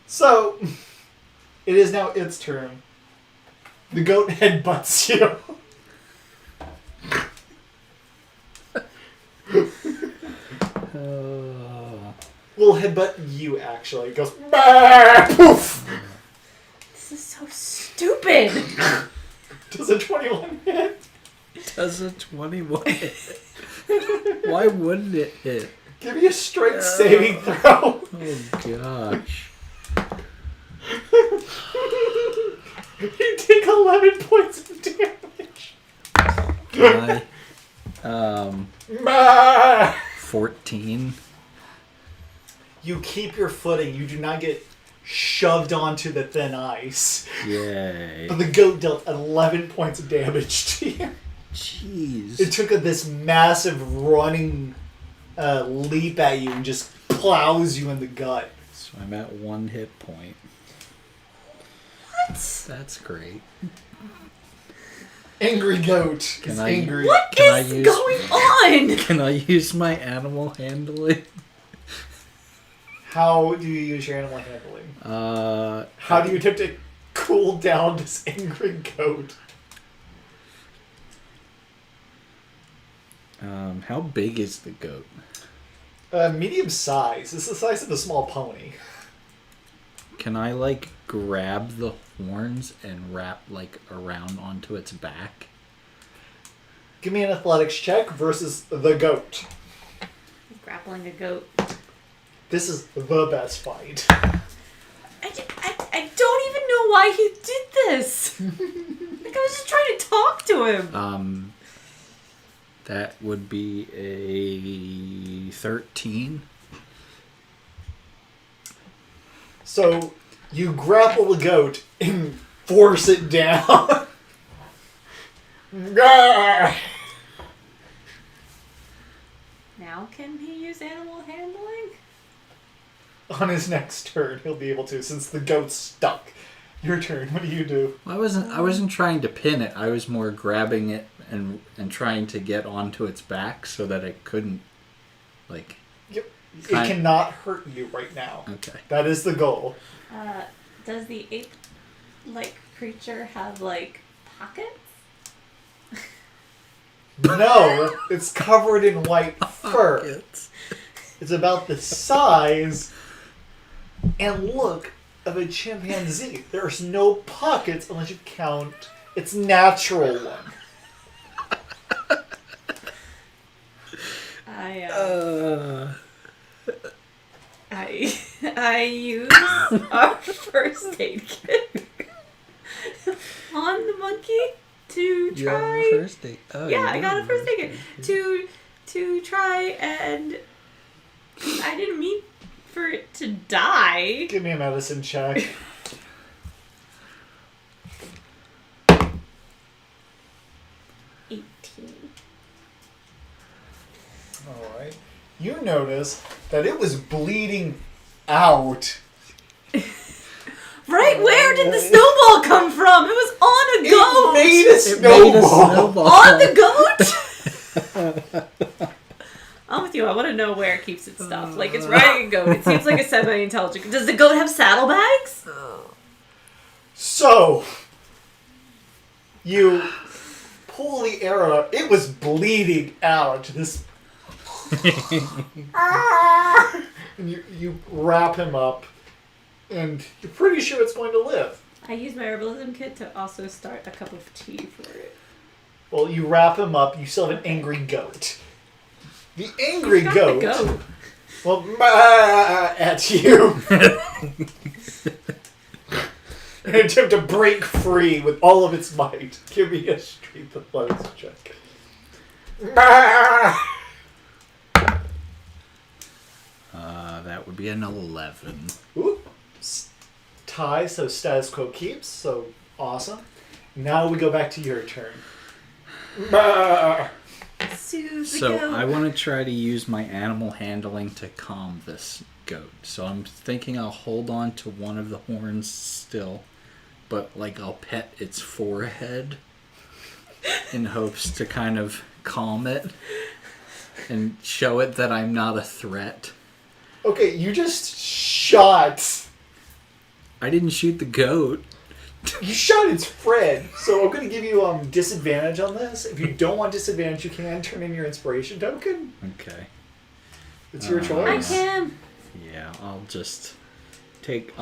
So, it is now its turn. The goat headbutts you. Will headbutt you, actually. It goes, bah, poof! This is so stupid. Does a 21 hit? Does a 21 hit? Why wouldn't it hit? Give me a strength saving throw. Oh gosh. You take a 11 points of damage. Can I, 14. You keep your footing. You do not get shoved onto the thin ice. Yay. But the goat dealt 11 points of damage to you. Jeez. It took this massive running leap at you and just plows you in the gut. So I'm at 1 hit point. What? That's great. Angry goat. Can It's I- angry. What Can I is use- going on? Can I use my animal handling? How do you use your animal handling? How do you attempt to cool down this angry goat? How big is the goat? Medium size. It's the size of a small pony. Can I, like, grab the horns and wrap, like, around onto its back? Give me an athletics check versus the goat. Grappling a goat. This is the best fight. I don't even know why he did this. Like, I was just trying to talk to him. That would be a 13. So, you grapple the goat and force it down. Now can he use animal handling? On his next turn, he'll be able to, since the goat's stuck. Your turn. What do you do? I wasn't trying to pin it. I was more grabbing it and trying to get onto its back so that it couldn't, like... Yep. It cannot hurt you right now. Okay. That is the goal. Does the ape-like creature have, like, pockets? No, it's covered in white fur. It's about the size and look of a chimpanzee. There's no pockets unless you count its natural one. I use our first aid kit on the monkey to try. You have a first aid? Oh, Yeah, you I do got a have first aid kit to try and I didn't mean for it to die. Give me a medicine check. Alright. You notice that it was bleeding out. Right where did the snowball come from? It was on a goat. It made a snowball. On the goat? I'm with you. I want to know where it keeps its stuff. Like, it's riding a goat. It seems like a semi-intelligent. Does the goat have saddlebags? So, you pull the arrow out. It was bleeding out. This... and you wrap him up, and you're pretty sure it's going to live. I use my Herbalism Kit to also start a cup of tea for it. Well, you wrap him up. You still have an angry goat. The angry goat, the goat will at you and attempt to break free with all of its might. Give me a strength athletics check. That would be an 11. Oops. Tie, so status quo keeps, so awesome. Now we go back to your turn. So I want to try to use my animal handling to calm this goat. So I'm thinking I'll hold on to one of the horns still, but like I'll pet its forehead in hopes to kind of calm it and show it that I'm not a threat. Okay, you just shot. I didn't shoot the goat. You shot its friend, so I'm going to give you disadvantage on this. If you don't want disadvantage, you can turn in your inspiration token. Okay. It's your I choice. can. Yeah, I'll take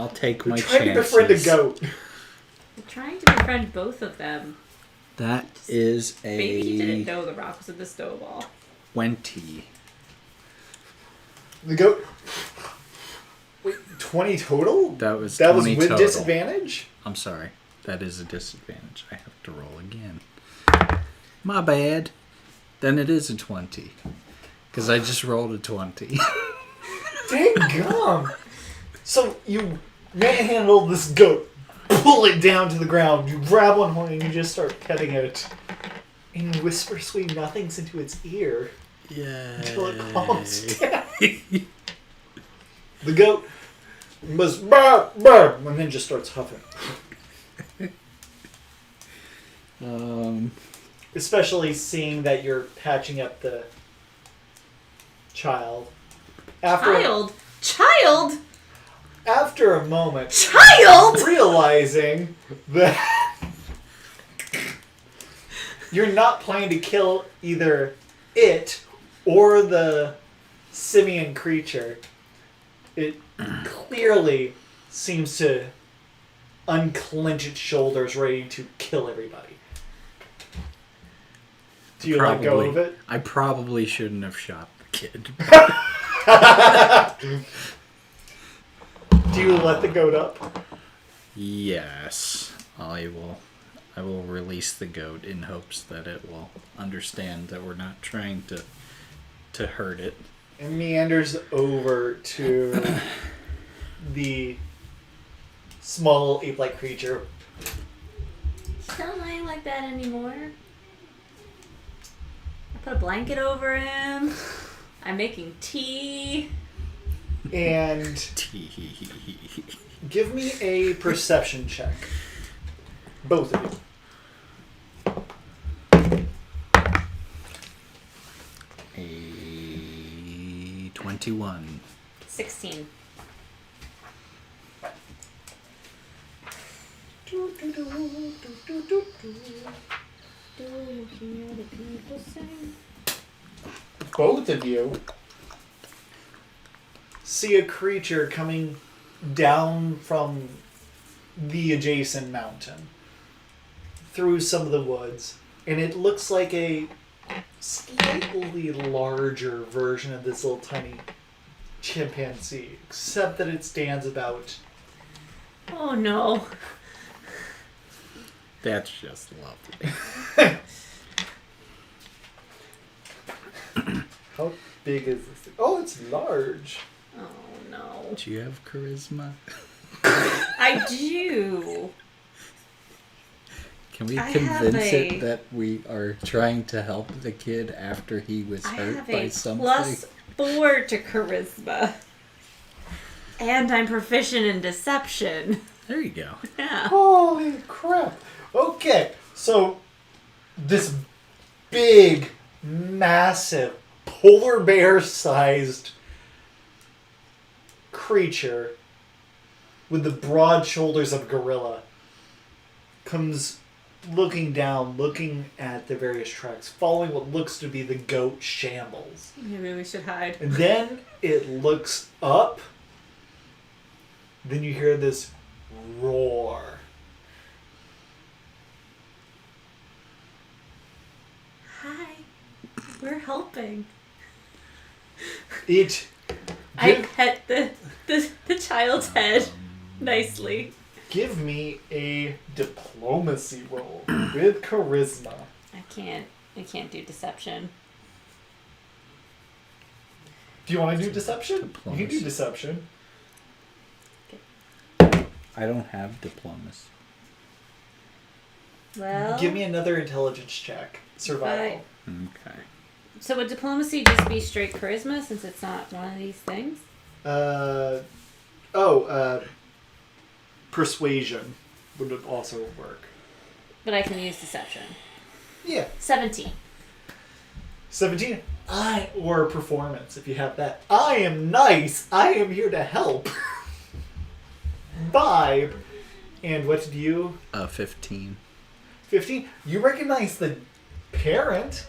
my Trying chances. to befriend a goat. I'm trying to befriend both of them. That is Maybe he didn't a know the rock was in the snowball. 20. The goat. Wait, 20 total? That was That 20 was with total. disadvantage? I'm sorry. That is a disadvantage. I have to roll again. My bad. Then it is a 20. Because I just rolled a 20. Dang gum! So you manhandle this goat, pull it down to the ground, you grab one horn and you just start petting it. And you whisper sweet nothings into its ear. Yeah. Until it calms down. The goat was burr, burr, and then just starts huffing. Especially seeing that you're patching up the child. Child? After a moment, Child? realizing that you're not planning to kill either it or the simian creature, it clearly seems to unclench its shoulders, ready to kill everybody. Do you let go of it? I probably shouldn't have shot the kid. Do you let the goat up? Yes, I will release the goat in hopes that it will understand that we're not trying to hurt it. And meanders over to the small ape-like creature. He's not lying like that anymore. I put a blanket over him. I'm making tea. And give me a perception check. Both of you. A 21. 16. Do you hear the people sing? Both of you see a creature coming down from the adjacent mountain through some of the woods, and it looks like a slightly larger version of this little tiny chimpanzee, except that it stands about... Oh no. That's just lovely. How big is this thing? Oh, it's large. Oh no. Do you have charisma? I do. Can we I have convince a- it that we are trying to help the kid after he was I hurt have by a something? +4 to charisma. And I'm proficient in deception. There you go. Yeah. Holy crap. Okay, so this big, massive, polar bear-sized creature with the broad shoulders of a gorilla comes looking down, looking at the various tracks, following what looks to be the goat shambles. Maybe we should hide. And then it looks up. Then you hear this roar. Hi. We're helping. It... I pet the child's head nicely. Give me a diplomacy roll with charisma. I can't do deception. Do you want to do deception? Diplomacy. You can do deception. I don't have diplomacy. Well, Give me another intelligence check. Survival. Okay. so would diplomacy just be straight charisma since it's not one of these things? Persuasion would also work. But I can use deception. Yeah. 17. 17. Or performance, if you have that. I am nice. I am here to help. Vibe. And what did you... 15. 15. You recognize the parent.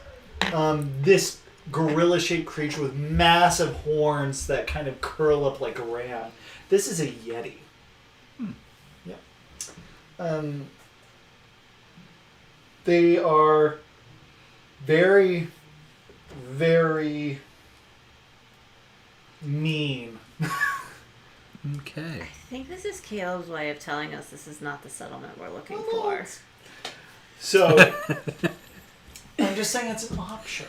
This gorilla-shaped creature with massive horns that kind of curl up like a ram. This is a yeti. Yep. They are very, very mean. Okay. I think this is Caleb's way of telling us this is not the settlement we're looking for. So, I'm just saying it's an option.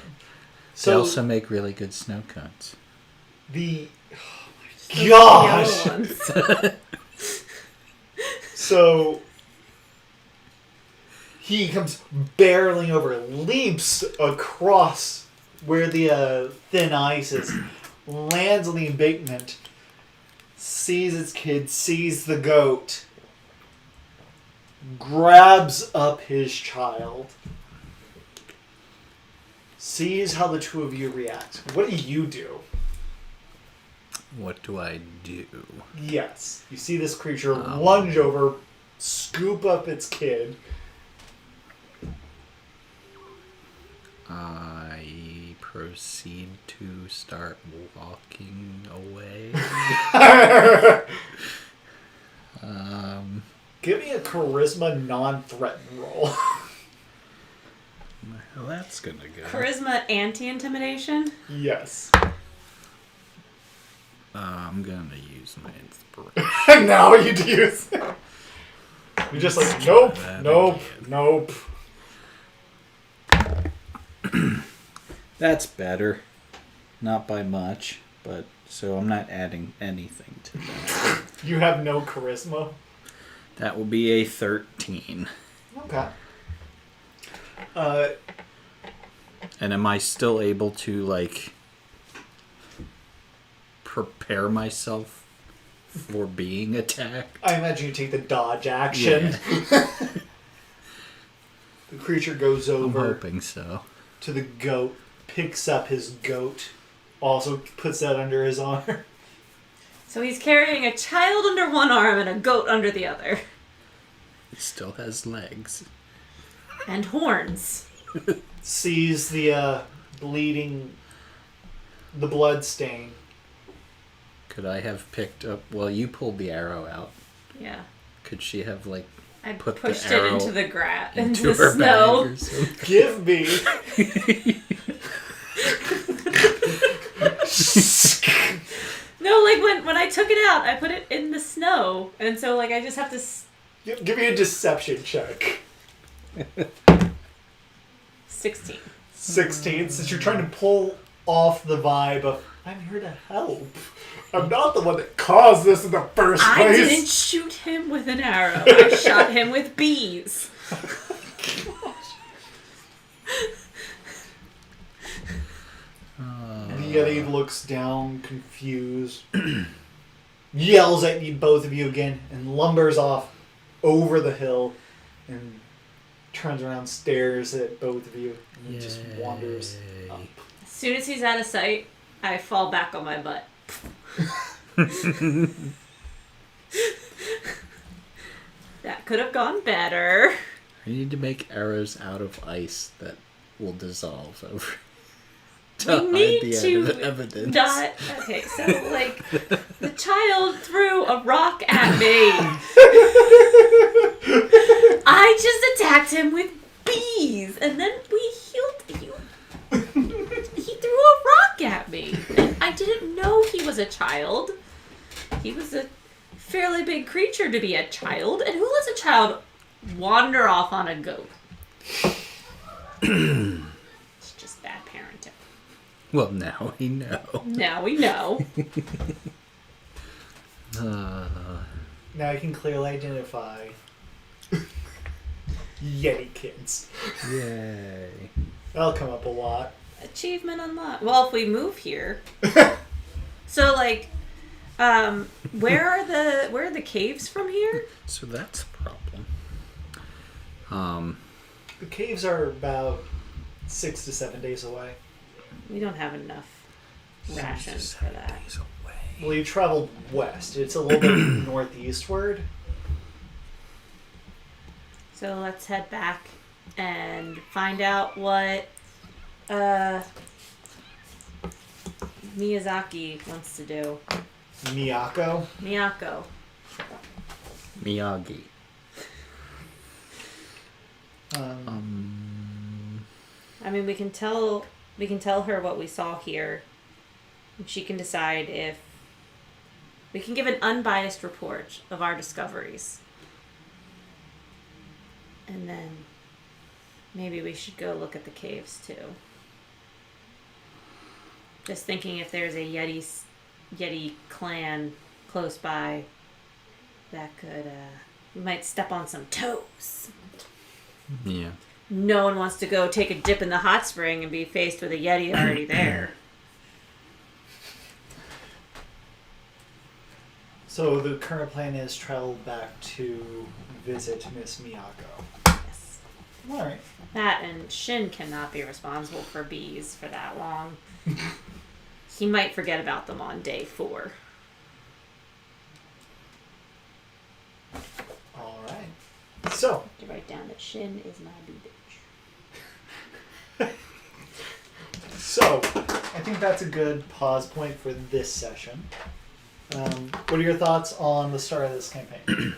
So They also make really good snow cones. The Those gosh. yellow ones. So he comes barreling over, leaps across where the thin ice is, lands on the embankment, sees its kid, sees the goat, grabs up his child, sees how the two of you react. What do you do? What do I do? Yes. You see this creature lunge over, scoop up its kid. I proceed to start walking away. Give me a charisma non-threaten roll. Well, that's gonna go. Charisma anti-intimidation? Yes. I'm gonna use my inspiration. Now you use it. You're just like, nope, nope, nope. That's better. Not by much, but so I'm not adding anything to that. You have no charisma? That will be a 13. Okay. And am I still able to, like, prepare myself for being attacked? I imagine you take the dodge action. Yeah. The creature goes I'm over hoping so. to the goat, picks up his goat, also puts that under his arm. So he's carrying a child under one arm and a goat under the other. He still has legs. And horns. Sees the bleeding, the blood stain. Could I have picked up... Well, you pulled the arrow out. Yeah. Could she have, like, I put pushed the it arrow into the grass, into into the her snow. bag or something? Give me. No, like when I took it out, I put it in the snow, and so like I just have to. Give me a deception check. 16. 16, since you're trying to pull off the vibe of, I'm here to help. I'm not the one that caused this in the first I place. didn't shoot him with an arrow. I shot him with bees. And the Yeti looks down, confused, yells at you, both of you again, and lumbers off over the hill, and turns around, stares at both of you, and just wanders up. As soon as he's out of sight, I fall back on my butt. That could have gone better. I need to make arrows out of ice that will dissolve over. We need the to evidence. not. Okay, so like the child threw a rock at me. I just attacked him with bees, and then we healed you. He threw a rock at me, and I didn't know he was a child. He was a fairly big creature to be a child, and who lets a child wander off on a goat? It's just bad parenting. Well, now we know. Now we know. Now I can clearly identify Yeti kids. Yay. That'll come up a lot. Achievement unlocked. Well, if we move here, so like, where are the caves from here? So that's a problem. The caves are about 6 to 7 days away. We don't have enough rations for that. Days away. Well, you traveled west. It's a little bit northeastward. So let's head back and find out what Miyazaki wants to do. Miyako. Miyako. Miyagi. I mean, we can tell her what we saw here, and she can decide if We can give an unbiased report of our discoveries. And then maybe we should go look at the caves too. Just thinking if there's a Yeti clan close by that could, we might step on some toes. Yeah. No one wants to go take a dip in the hot spring and be faced with a Yeti already there. So the current plan is travel back to visit Miss Miyako. Yes. All right. That and Shin cannot be responsible for bees for that long. He might forget about them on day 4. All right. So To write down that Shin is my bee bitch. So, I think that's a good pause point for this session. What are your thoughts on the start of this campaign?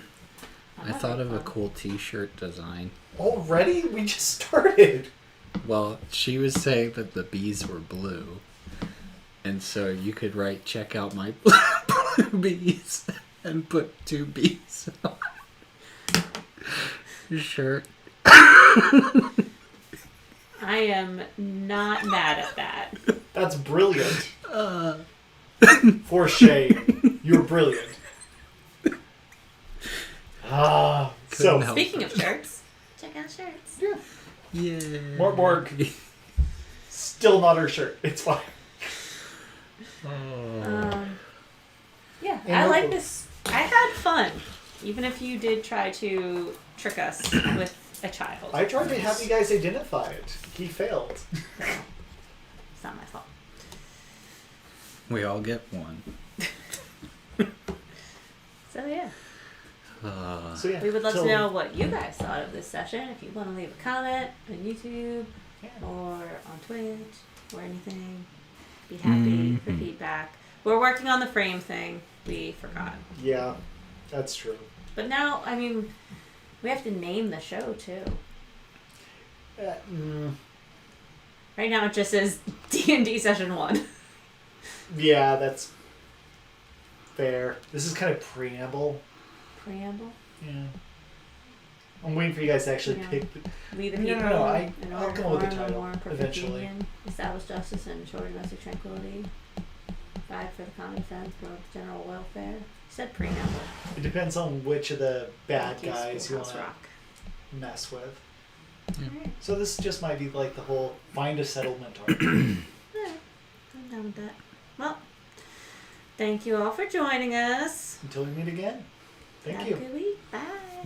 I thought of a cool t-shirt design. Already? We just started. Well, she was saying that the bees were blue. And so you could write, check out my blue bees, and put 2 bees on your shirt. I am not mad at that. That's brilliant. For shame. You're brilliant. So, Couldn't help Speaking it. of shirts, check out shirts. Yeah. More. Still not her shirt. It's fine. Yeah, And I her like book. this. I had fun, even if you did try to trick us with a child. I tried to have you guys identify it. He failed. It's not my fault. We all get one. So yeah, So yeah. we would love to till- know what you guys thought of this session. If you want to leave a comment on YouTube Yeah. or on Twitch or anything, be happy for feedback. We're working on the frame thing. We forgot. Yeah, that's true. But now, I mean, we have to name the show too. Right now it just says D&D Session 1. Yeah, that's fair. This is kind of preamble. Preamble? Yeah. I'm waiting for you guys to actually Yeah. pick the... We the No, people no, in I'll order to come up with a form a title more perfect eventually. union, establish justice and ensure domestic tranquility, provide for the common defense, promote the general welfare. You said preamble. It depends on which of the bad Thank you, guys you want Schoolhouse to Rock. mess with. Alright. So this just might be like the whole find a settlement arc. Yeah, I'm done with that. Well, thank you all for joining us. Until we meet again. Thank Have you. a good week.